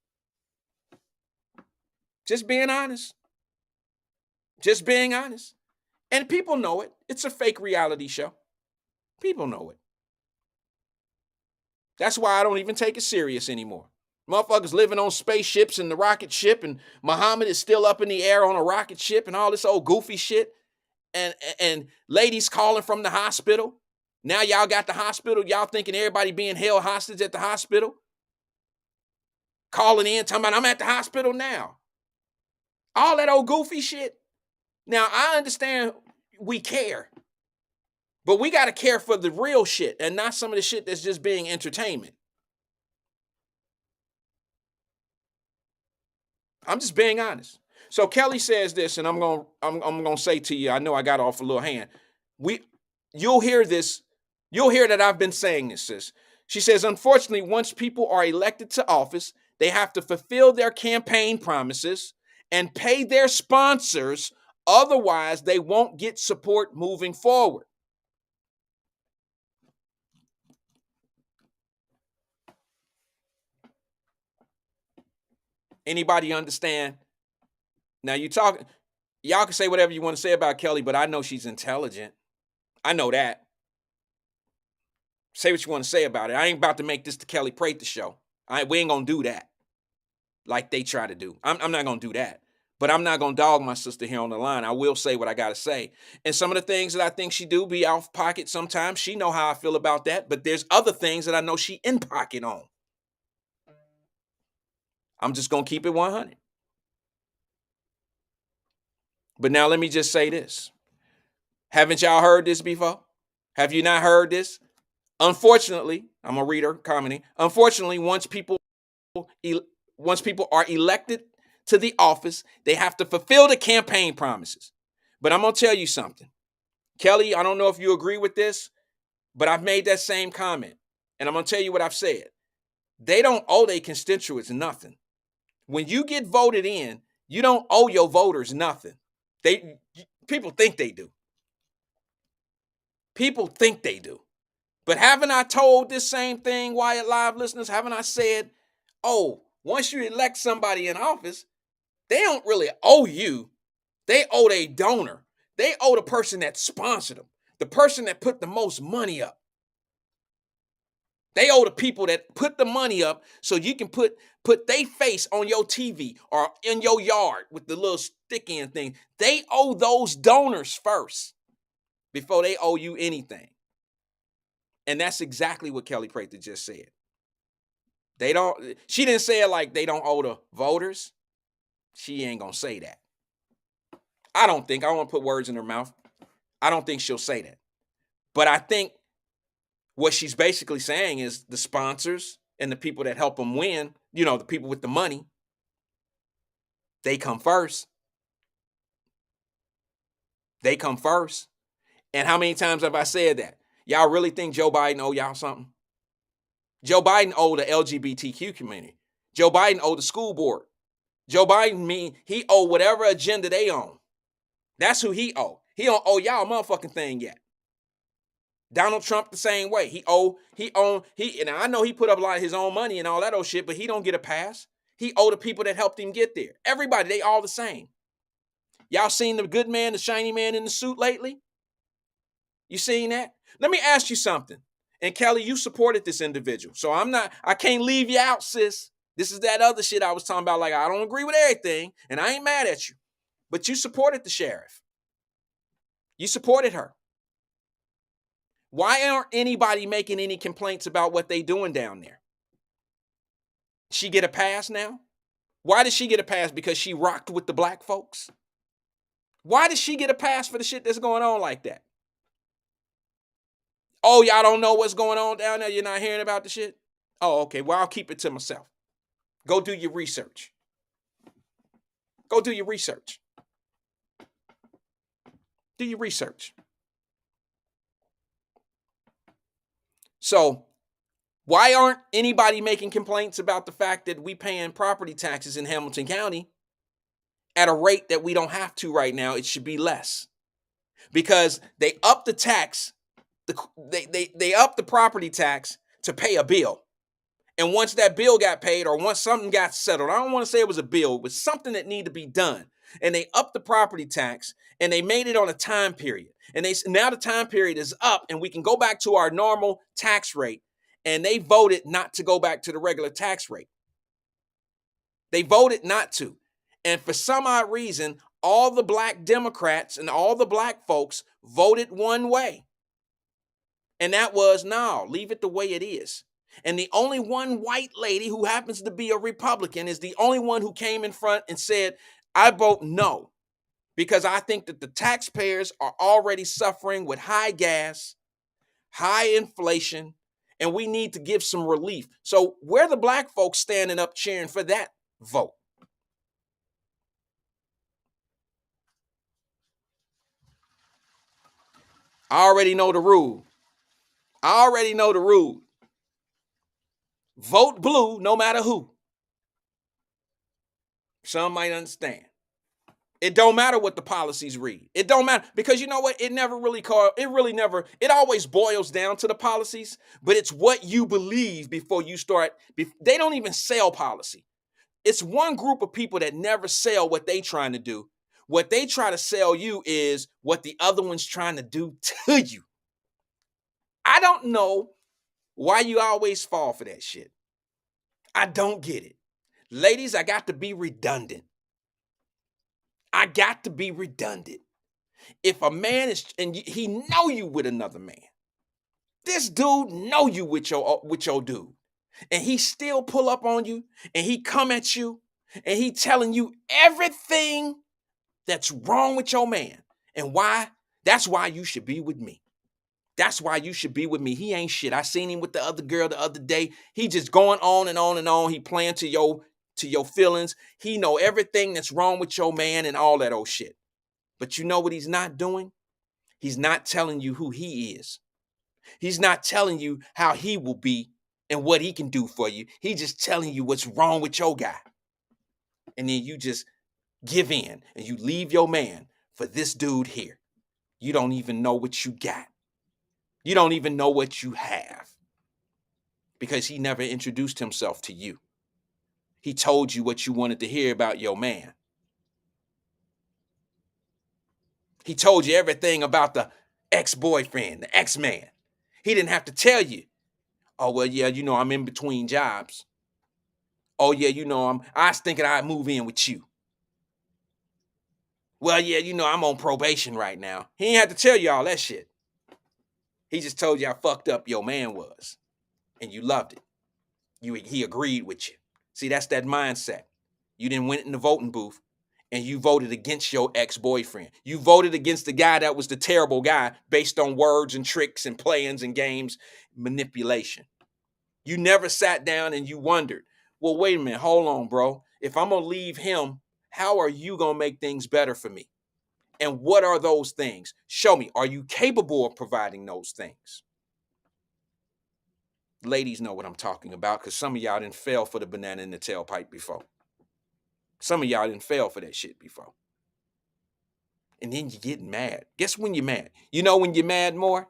Just being honest. Just being honest. And people know it. It's a fake reality show. People know it. That's why I don't even take it serious anymore. Motherfuckers living on spaceships and the rocket ship, and Muhammad is still up in the air on a rocket ship and all this old goofy shit. And ladies calling from the hospital. Now y'all got the hospital. Y'all thinking everybody being held hostage at the hospital. Calling in, talking about, I'm at the hospital now. All that old goofy shit. Now, I understand we care. But we got to care for the real shit and not some of the shit that's just being entertainment. I'm just being honest. So Kelly says this, and I'm gonna say to you, I know I got off a little hand. You'll hear this. You'll hear that I've been saying this, sis. She says, unfortunately, once people are elected to office, they have to fulfill their campaign promises and pay their sponsors. Otherwise, they won't get support moving forward. Anybody understand? Now y'all can say whatever you want to say about Kelly, but I know she's intelligent. I know that. Say what you want to say about it. I ain't about to make this the Kelly Prather show. We ain't gonna do that like they try to do. I'm not gonna do that. But I'm not gonna dog my sister here on the line. I will say what I gotta say. And some of the things that I think she do be off pocket sometimes. She know how I feel about that. But there's other things that I know she in pocket on. I'm just gonna keep it 100. But now let me just say this. Haven't y'all heard this before? Have you not heard this? Unfortunately, I'm a reader commenting. Unfortunately, once people are elected to the office, they have to fulfill the campaign promises. But I'm going to tell you something. Kelly, I don't know if you agree with this, but I've made that same comment. And I'm going to tell you what I've said. They don't owe their constituents nothing. When you get voted in, you don't owe your voters nothing. People think they do. People think they do. But haven't I told this same thing, Wyatt Live listeners? Haven't I said, oh, once you elect somebody in office, they don't really owe you. They owe their donor. They owe the person that sponsored them, the person that put the most money up. They owe the people that put the money up so you can put their face on your TV or in your yard with the little stick-in thing. They owe those donors first before they owe you anything. And that's exactly what Kelly Prather just said. She didn't say it like they don't owe the voters. She ain't gonna say that. I don't want to put words in her mouth. I don't think she'll say that. But I think what she's basically saying is the sponsors and the people that help them win, the people with the money, they come first. They come first. And how many times have I said that? Y'all really think Joe Biden owe y'all something? Joe Biden owe the LGBTQ community. Joe Biden owe the school board. Joe Biden he owe whatever agenda they own. That's who he owe. He don't owe y'all a motherfucking thing yet. Donald Trump the same way. And I know he put up a lot of his own money and all that old shit, but he don't get a pass. He owe the people that helped him get there. Everybody, they all the same. Y'all seen the good man, the shiny man in the suit lately? You seen that? Let me ask you something. And Kelly, you supported this individual. So I can't leave you out, sis. This is that other shit I was talking about. Like, I don't agree with everything, and I ain't mad at you. But you supported the sheriff. You supported her. Why aren't anybody making any complaints about what they doing down there? She get a pass now? Why did she get a pass? Because she rocked with the black folks? Why did she get a pass for the shit that's going on like that? Oh, y'all don't know what's going on down there? You're not hearing about the shit? Oh, okay. Well, I'll keep it to myself. Go do your research. Go do your research. Do your research. So, why aren't anybody making complaints about the fact that we paying property taxes in Hamilton County at a rate that we don't have to right now? It should be less. Because they up the tax, they up the property tax to pay a bill. And once that bill got paid or once something got settled, I don't want to say it was a bill, it was something that needed to be done. And they upped the property tax and they made it on a time period. And now the time period is up and we can go back to our normal tax rate. And they voted not to go back to the regular tax rate. They voted not to. And for some odd reason, all the black Democrats and all the black folks voted one way. And that was, no, leave it the way it is. And the only one white lady who happens to be a Republican is the only one who came in front and said, I vote no, because I think that the taxpayers are already suffering with high gas, high inflation, and we need to give some relief. So where the black folks standing up cheering for that vote? I already know the rule. Vote blue no matter who. Some might understand. It don't matter what the policies read. It don't matter because you know what? It always boils down to the policies, but it's what you believe before you start. They don't even sell policy. It's one group of people that never sell what they trying to do. What they try to sell you is what the other one's trying to do to you. I don't know why you always fall for that shit. I don't get it. Ladies, I got to be redundant. If a man is, and he know you with another man, this dude know you with your dude, and he still pull up on you, and he come at you, and he telling you everything that's wrong with your man, and why? That's why you should be with me. That's why you should be with me. He ain't shit. I seen him with the other girl the other day. He just going on and on and on. He playing to your feelings. He know everything that's wrong with your man and all that old shit. But you know what he's not doing? He's not telling you who he is. He's not telling you how he will be and what he can do for you. He's just telling you what's wrong with your guy. And then you just give in and you leave your man for this dude here. You don't even know what you got. You don't even know what you have because he never introduced himself to you. He told you what you wanted to hear about your man. He told you everything about the ex-boyfriend, the ex-man. He didn't have to tell you, oh, well, yeah, you know, I'm in between jobs. Oh, yeah, you know, I was thinking I'd move in with you. Well, yeah, you know, I'm on probation right now. He ain't have to tell you all that shit. He just told you how fucked up your man was, and you loved it. He agreed with you. See, that's that mindset. You didn't went in the voting booth, and you voted against your ex-boyfriend. You voted against the guy that was the terrible guy based on words and tricks and plans and games, manipulation. You never sat down and you wondered, well, wait a minute, hold on, bro. If I'm going to leave him, how are you going to make things better for me? And what are those things? Show me. Are you capable of providing those things? Ladies know what I'm talking about because some of y'all didn't fail for the banana in the tailpipe before. Some of y'all didn't fail for that shit before. And then you get mad. Guess when you're mad? You know when you're mad more?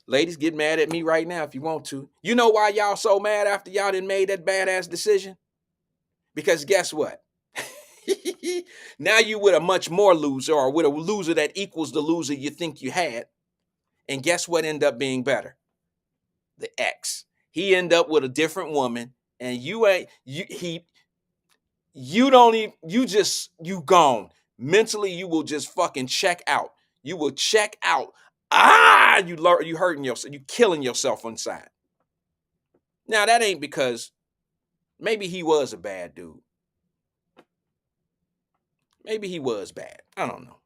Ladies, get mad at me right now if you want to. You know why y'all so mad after y'all done made that badass decision? Because guess what? Now you with a much more loser or with a loser that equals the loser you think you had. And guess what ended up being better? The ex. He ended up with a different woman and you gone. Mentally, you will just fucking check out. You will check out. You hurting yourself. You killing yourself inside. Now, that ain't because maybe he was a bad dude. Maybe he was bad. I don't know.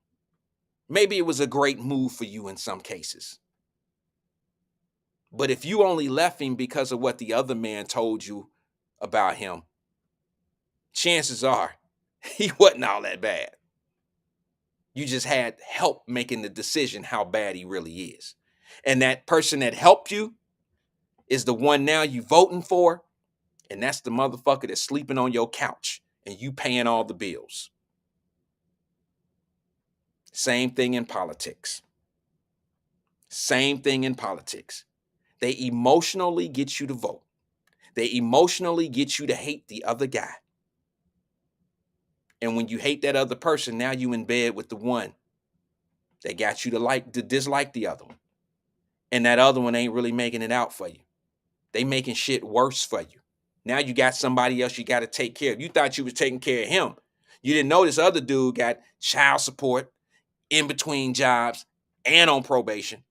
Maybe it was a great move for you in some cases. But if you only left him because of what the other man told you about him, chances are he wasn't all that bad. You just had help making the decision how bad he really is. And that person that helped you is the one now you voting for. And that's the motherfucker that's sleeping on your couch and you paying all the bills. Same thing in politics. Same thing in politics. They emotionally get you to vote. They emotionally get you to hate the other guy. And when you hate that other person, now you in bed with the one that got you to dislike the other one. And that other one ain't really making it out for you. They making shit worse for you. Now you got somebody else you got to take care of. You thought you was taking care of him. You didn't know this other dude got child support, in between jobs, and on probation.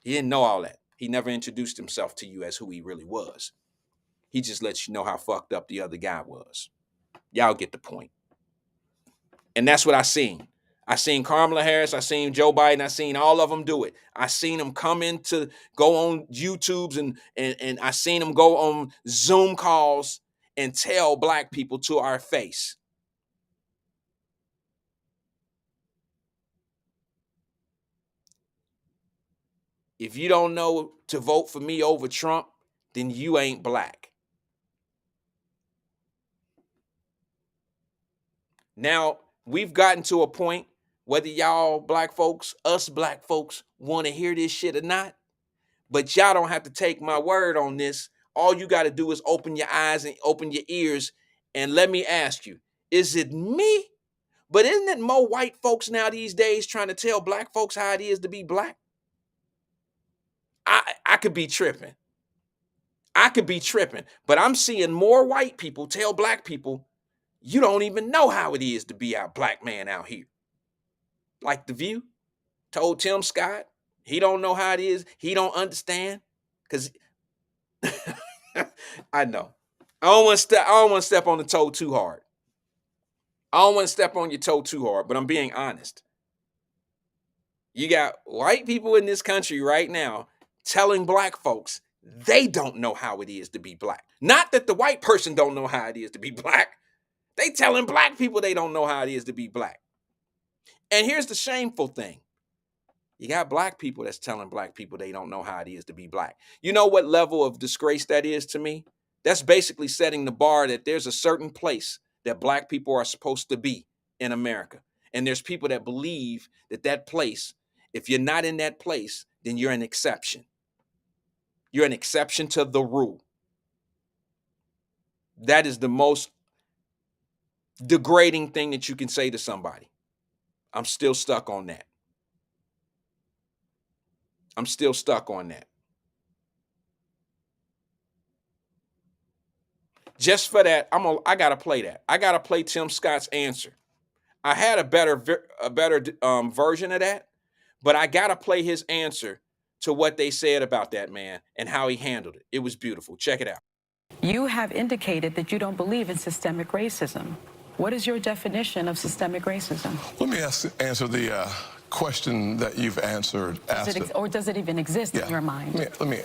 He didn't know all that. He never introduced himself to you as who he really was. He just lets you know how fucked up the other guy was. Y'all get the point. And that's what I seen. I seen Kamala Harris, I seen Joe Biden, I seen all of them do it. I seen them come in to go on YouTubes and I seen them go on Zoom calls and tell black people to our face. If you don't know to vote for me over Trump, then you ain't black. Now, we've gotten to a point, whether y'all black folks, us black folks, want to hear this shit or not, but y'all don't have to take my word on this. All you got to do is open your eyes and open your ears. And let me ask you, is it me? But isn't it more white folks now these days trying to tell black folks how it is to be black? I could be tripping. I could be tripping, but I'm seeing more white people tell black people, you don't even know how it is to be a black man out here. Like The View told Tim Scott, he don't know how it is. He don't understand. Because I know. I don't want to step on the toe too hard. I don't want to step on your toe too hard, but I'm being honest. You got white people in this country right now telling black folks they don't know how it is to be black. Not that the white person don't know how it is to be black. They telling black people they don't know how it is to be black. And here's the shameful thing. You got black people that's telling black people they don't know how it is to be black. You know what level of disgrace that is to me? That's basically setting the bar that there's a certain place that black people are supposed to be in America. And there's people that believe that that place, if you're not in that place, then you're an exception. You're an exception to the rule. That is the most degrading thing that you can say to somebody. I'm still stuck on that. I'm still stuck on that. Just for that, I gotta play that. I gotta play Tim Scott's answer. I had a better version of that, but I gotta play his answer to what they said about that man and how he handled it. It was beautiful. Check it out. You have indicated that you don't believe in systemic racism. What is your definition of systemic racism? Let me answer the question that you've answered. Or does it even exist in your mind? Let me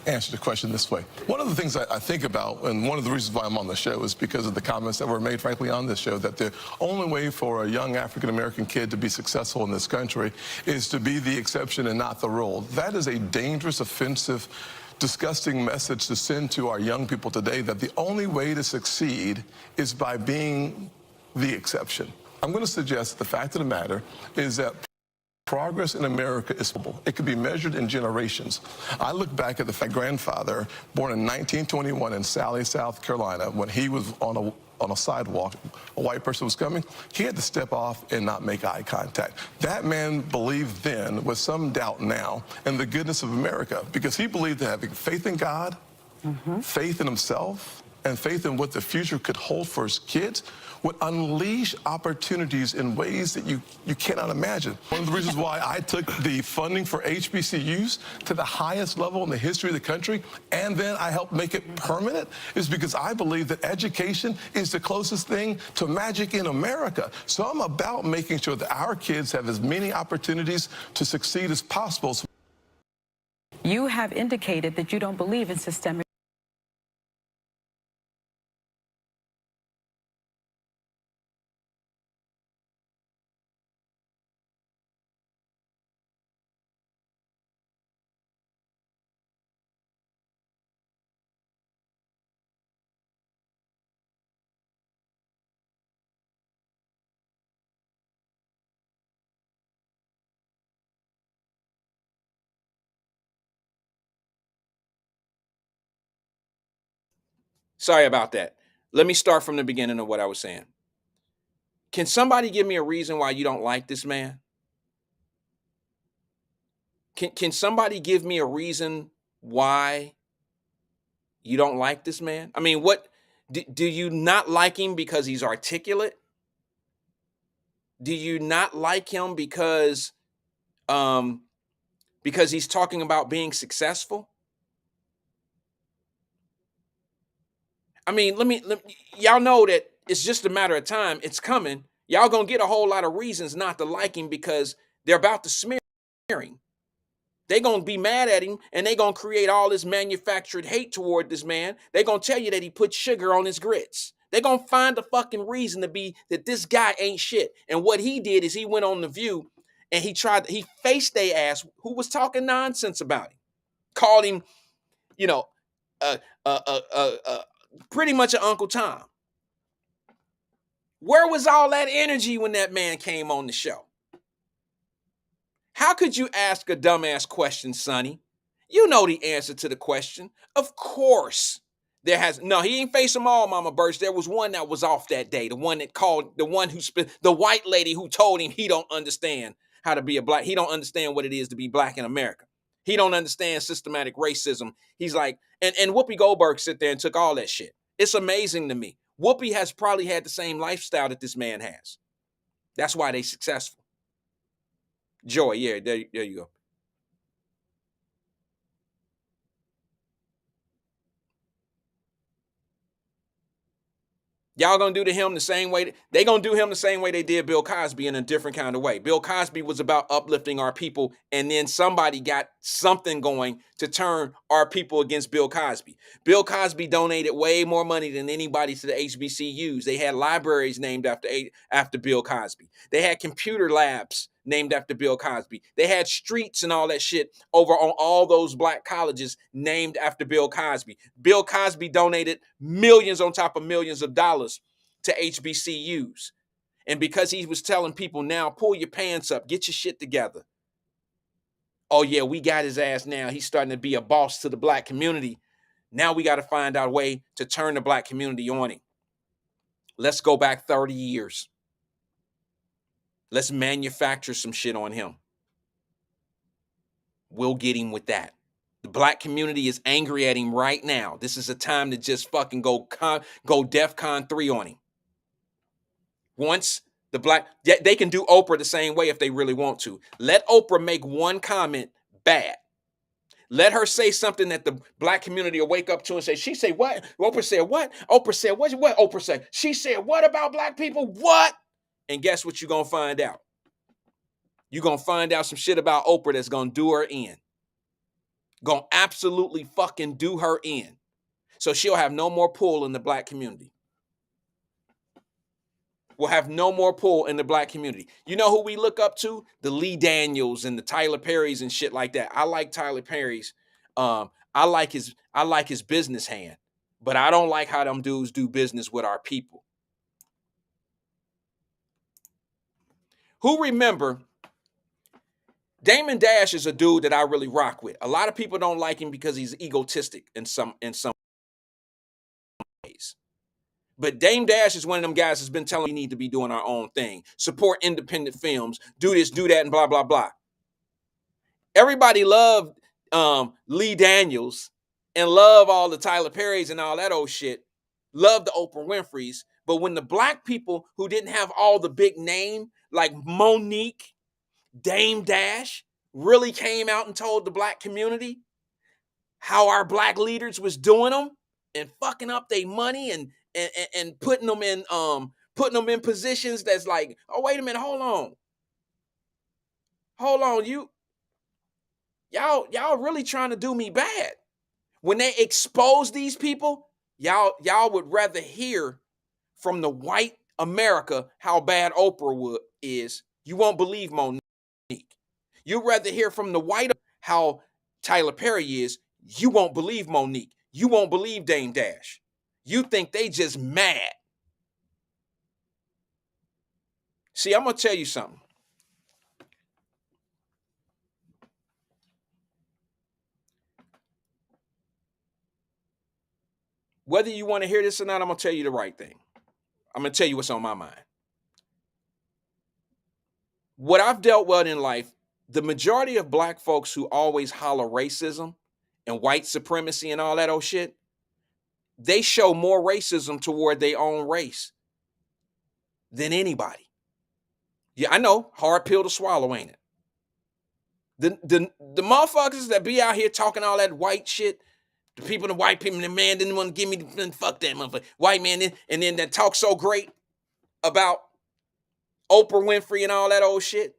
answer the question this way. One of the things I think about, and one of the reasons why I'm on the show, is because of the comments that were made, frankly, on this show, that the only way for a young African-American kid to be successful in this country is to be the exception and not the rule. That is a dangerous, offensive, disgusting message to send to our young people today, that the only way to succeed is by being the exception. I'm going to suggest the fact of the matter is that progress in America is possible. It could be measured in generations. I look back at my grandfather, born in 1921 in Sally, South Carolina, when he was on a sidewalk, a white person was coming, he had to step off and not make eye contact. That man believed then, with some doubt now, in the goodness of America, because he believed that having faith in God, faith in himself, and faith in what the future could hold for his kids would unleash opportunities in ways that you cannot imagine. One of the reasons why I took the funding for HBCUs to the highest level in the history of the country, and then I helped make it permanent, is because I believe that education is the closest thing to magic in America. So I'm about making sure that our kids have as many opportunities to succeed as possible. You have indicated that you don't believe in systemic. Sorry about that. Let me start from the beginning of what I was saying. Can somebody give me a reason why you don't like this man? Can somebody give me a reason why you don't like this man? I mean, what do you not like him because he's articulate? Do you not like him because he's talking about being successful? I mean, let me y'all know that it's just a matter of time. It's coming. Y'all gonna get a whole lot of reasons not to like him because they're about to smear him. They're gonna be mad at him and they're gonna create all this manufactured hate toward this man. They're gonna tell you that he put sugar on his grits. They're gonna find a fucking reason to be that this guy ain't shit. And what he did is he went on The View and he faced their ass who was talking nonsense about him, called him, you know, pretty much an Uncle Tom. Where was all that energy when that man came on the show? How could you ask a dumbass question, Sonny? You know the answer to the question. Of course. He ain't face them all, Mama Birch. There was one that was off that day. The one that called, the white lady who told him he don't understand how to be a black. He don't understand what it is to be black in America. He don't understand systematic racism. He's like, and Whoopi Goldberg sit there and took all that shit. It's amazing to me. Whoopi has probably had the same lifestyle that this man has. That's why they successful. Joy, yeah, there you go. Y'all gonna do to him the same way. They gonna do him the same way they did Bill Cosby in a different kind of way. Bill Cosby was about uplifting our people, and then somebody got something going to turn our people against Bill Cosby. Bill Cosby donated way more money than anybody to the HBCUs. They had libraries named after Bill Cosby. They had computer labs named after Bill Cosby. They had streets and all that shit over on all those black colleges named after Bill Cosby. Bill Cosby donated millions on top of millions of dollars to HBCUs. And because he was telling people, now pull your pants up, get your shit together. Oh yeah, we got his ass now. He's starting to be a boss to the black community. Now we got to find out a way to turn the black community on him. Let's go back 30 years. Let's manufacture some shit on him. We'll get him with that. The black community is angry at him right now. This is a time to just fucking go DEFCON 3 on him. Once the black, they can do Oprah the same way if they really want to. Let Oprah make one comment bad. Let her say something that the black community will wake up to and say, she say what? Oprah said what? Oprah said what? What Oprah said? She said what about black people? What? And guess what you're going to find out? You're going to find out some shit about Oprah that's going to do her in. Going to absolutely fucking do her in. So she'll have no more pull in the black community. We'll have no more pull in the black community. You know who we look up to? The Lee Daniels and the Tyler Perrys and shit like that. I like Tyler Perry's. I like his business hand, but I don't like how them dudes do business with our people. Who remember? Damon Dash is a dude that I really rock with. A lot of people don't like him because he's egotistic in some ways. But Dame Dash is one of them guys that's been telling we need to be doing our own thing. Support independent films. Do this, do that, and blah, blah, blah. Everybody loved Lee Daniels and love all the Tyler Perrys and all that old shit. Love the Oprah Winfreys. But when the black people who didn't have all the big name, like Monique, Dame Dash, really came out and told the black community how our black leaders was doing them and fucking up their money and putting them in positions that's like, oh, wait a minute, hold on, y'all really trying to do me bad. When they expose these people, y'all would rather hear from the white America how bad Oprah is. You won't believe Monique. You'd rather hear from the white how Tyler Perry is. You won't believe Monique. You won't believe Dame Dash. You think they just mad. See, I'm going to tell you something. Whether you want to hear this or not, I'm going to tell you the right thing. I'm going to tell you what's on my mind. What I've dealt with in life, the majority of black folks who always holler racism and white supremacy and all that old shit, they show more racism toward their own race than anybody. Yeah, I know, hard pill to swallow, ain't it? The motherfuckers that be out here talking all that white shit, the white people, the man didn't want to give me the fuck that motherfucker. White man, and then that talk so great about Oprah Winfrey and all that old shit.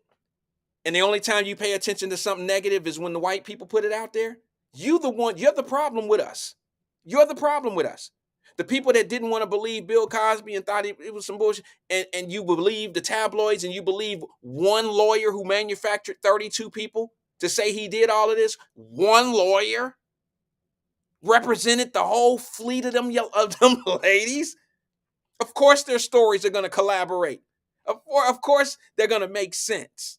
And the only time you pay attention to something negative is when the white people put it out there. You're the problem with us. You're the problem with us. The people that didn't want to believe Bill Cosby and thought it was some bullshit, and you believe the tabloids and you believe one lawyer who manufactured 32 people to say he did all of this, one lawyer represented the whole fleet of them ladies. Of course their stories are going to collaborate. Of course they're going to make sense.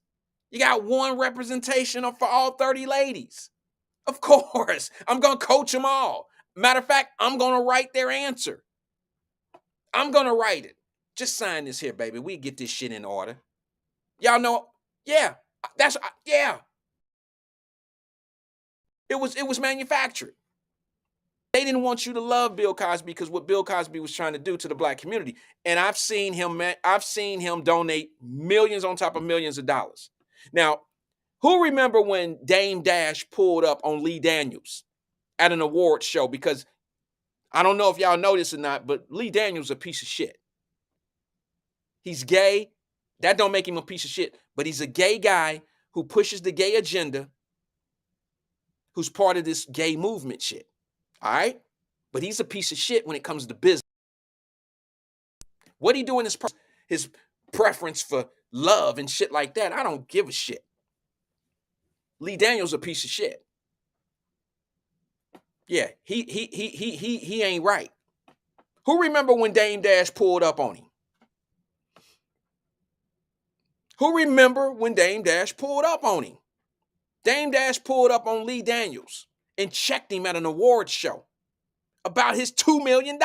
You got one representation for all 30 ladies. Of course, I'm going to coach them all. Matter of fact, I'm going to write their answer. I'm going to write it. Just sign this here, baby. We get this shit in order. Y'all know, yeah. It was manufactured. They didn't want you to love Bill Cosby because what Bill Cosby was trying to do to the black community. And I've seen him donate millions on top of millions of dollars. Now, who remember when Dame Dash pulled up on Lee Daniels at an awards show? Because I don't know if y'all know this or not, but Lee Daniels a piece of shit. He's gay. That don't make him a piece of shit, but he's a gay guy who pushes the gay agenda, who's part of this gay movement shit. All right? But he's a piece of shit when it comes to business. What he doing his preference for love and shit like that, I don't give a shit. Lee Daniels a piece of shit. Yeah, he ain't right. Who remember when Dame Dash pulled up on him? Who remember when Dame Dash pulled up on him? Dame Dash pulled up on Lee Daniels and checked him at an awards show about his $2 million.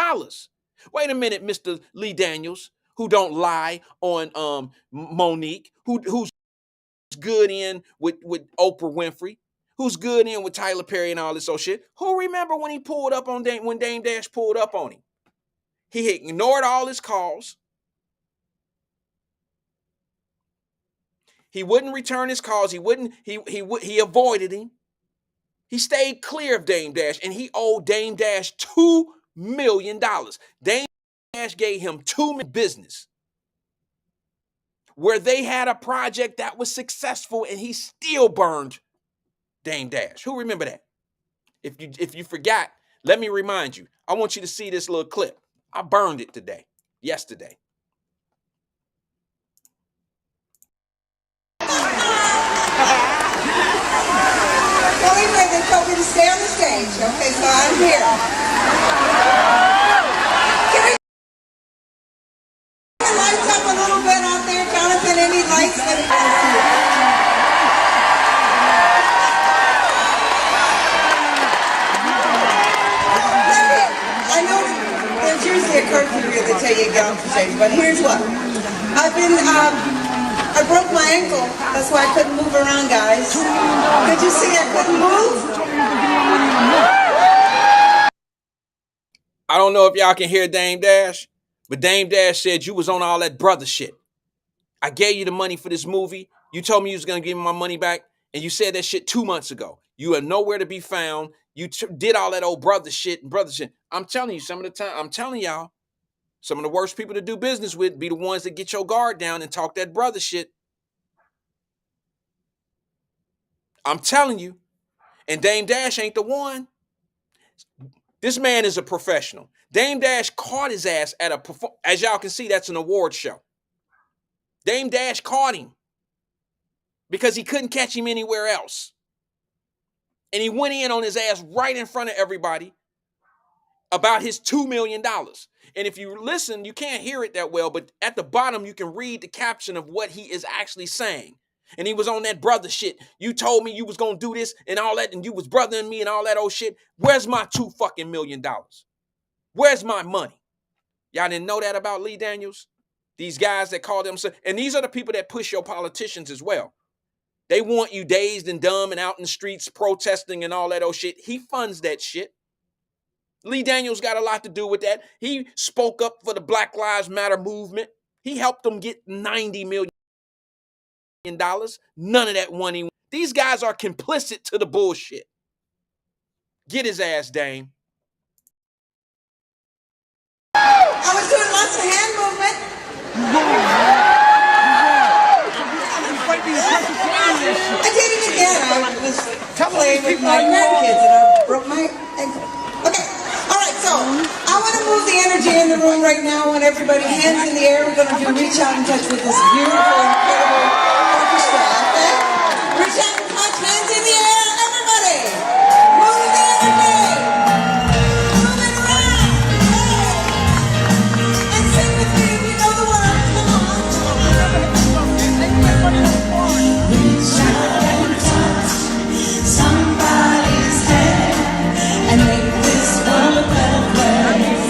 Wait a minute, Mr. Lee Daniels, who don't lie on Monique, who's good in with Oprah Winfrey, who's good in with Tyler Perry and all this old shit. Who remember when he pulled up on when Dame Dash pulled up on him? He ignored all his calls. He wouldn't return his calls. He avoided him. He stayed clear of Dame Dash, and he owed Dame Dash $2 million. Dame Dash gave him $2 million business, where they had a project that was successful, and he still burned Dame Dash. Who remember that? If you forgot, let me remind you. I want you to see this little clip. I burned it yesterday. Well, anyway, they told me to stay on the stage. Okay, so I'm here. Can we turn the lights up a little bit out there, Jonathan? Any lights that we can see? I know there's usually a curfew here that tell you to get off the stage, but here's what. I broke my ankle. That's why I couldn't move around, guys. Could you see I couldn't move? I don't know if y'all can hear Dame Dash, but Dame Dash said you was on all that brother shit. I gave you the money for this movie. You told me you was going to give me my money back, and you said that shit 2 months ago. You are nowhere to be found. You did all that old brother shit and brother shit. I'm telling you, some of the time, I'm telling y'all, some of the worst people to do business with be the ones that get your guard down and talk that brother shit. I'm telling you. And Dame Dash ain't the one. This man is a professional. Dame Dash caught his ass at as y'all can see, that's an award show. Dame Dash caught him because he couldn't catch him anywhere else. And he went in on his ass right in front of everybody about his $2 million. And if you listen, you can't hear it that well, but at the bottom, you can read the caption of what he is actually saying. And he was on that brother shit. You told me you was going to do this and all that, and you was brothering me and all that old shit. Where's my $2 fucking million? Where's my money? Y'all didn't know that about Lee Daniels? These guys that call themselves, and these are the people that push your politicians as well. They want you dazed and dumb and out in the streets protesting and all that old shit. He funds that shit. Lee Daniels got a lot to do with that. He spoke up for the Black Lives Matter movement. He helped them get $90 million. None of that money. These guys are complicit to the bullshit. Get his ass, Dame. I was doing lots of hand movement. I did it again. I was playing with my grandkids and I broke my ankle. Okay. All right, so I want to move the energy in the room right now. I want everybody hands in the air. We're going to do reach out and touch with this beautiful, incredible orchestra. Okay? Reach out and touch, hands in the air, everybody. Move the energy. Move it around. Hey. And sing with me if you know the words. Come on. Reach out and touch somebody's hand and make this world a better place.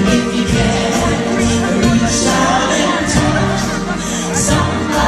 If you can, reach out and touch somebody.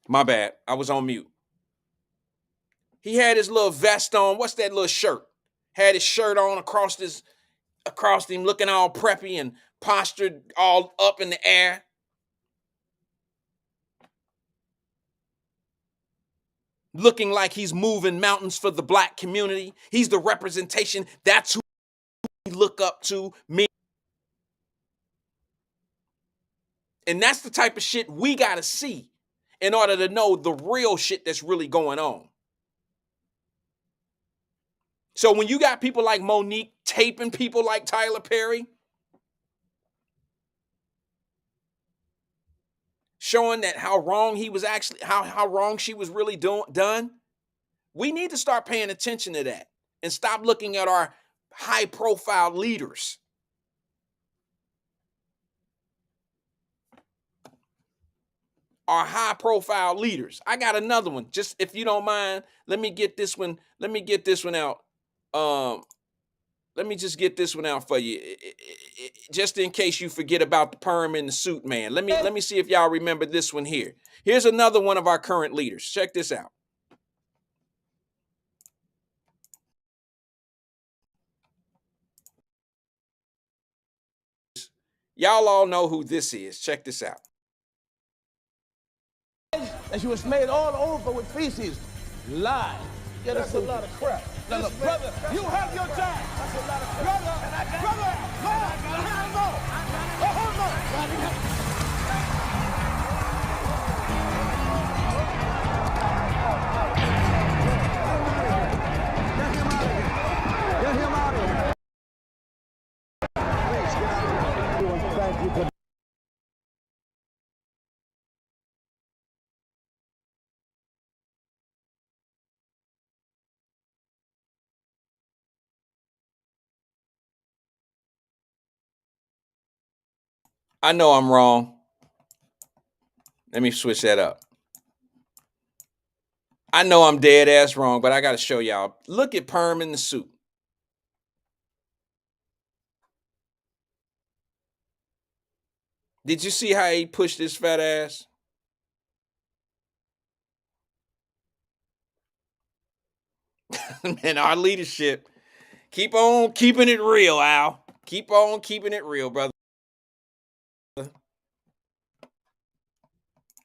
My bad. I was on mute. He had his little vest on. What's that little shirt? Had his shirt on across him, looking all preppy and postured all up in the air. Looking like he's moving mountains for the black community. He's the representation. That's who we look up to, me. And that's the type of shit we got to see in order to know the real shit that's really going on. So when you got people like Monique taping people like Tyler Perry, showing that how wrong he was actually, how wrong she was really done, we need to start paying attention to that and stop looking at our high-profile leaders. Our high-profile leaders. I got another one. Just if you don't mind, let me get this one out. Let me just get this one out for you, just in case you forget about the perm in the suit man. Let me see if y'all remember this one here. Here's another one of our current leaders. Check this out. Y'all all know who this is. Check this out. And she was made all over with feces. Lie. Yeah, that's a lot of crap. Now, look, brother, you have your time. That's a lot of crap. Brother, hold on. Get him out of here. Please, get out of here. Thank you. I know I'm wrong. Let me switch that up. I know I'm dead ass wrong, but I got to show y'all. Look at perm in the suit. Did you see how he pushed his fat ass? Man, our leadership. Keep on keeping it real, Al. Keep on keeping it real, brother. Keep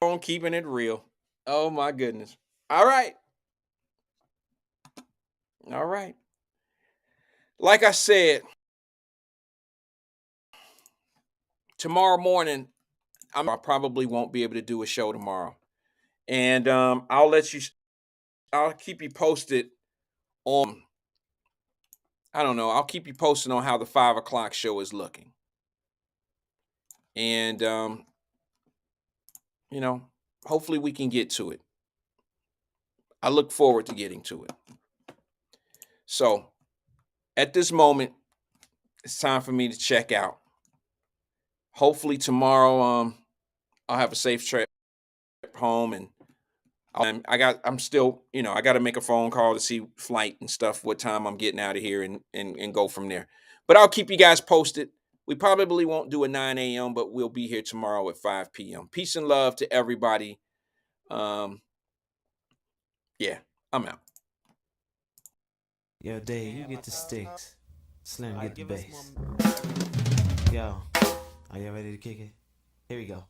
on keeping it real. Oh, my goodness. All right. All right. Like I said, tomorrow morning, I probably won't be able to do a show tomorrow. And I'll keep you posted on, I don't know, I'll keep you posted on how the 5 o'clock show is looking. And, you know, hopefully we can get to it. I look forward to getting to it. So at this moment, it's time for me to check out. Hopefully tomorrow, I'll have a safe trip home, and I'm still, you know, I got to make a phone call to see flight and stuff, what time I'm getting out of here, and go from there. But I'll keep you guys posted. We probably won't do a 9 a.m., but we'll be here tomorrow at 5 p.m. Peace and love to everybody. Yeah, I'm out. Yo, Dave, you get the sticks. Slim, get the bass. Yo, are you ready to kick it? Here we go.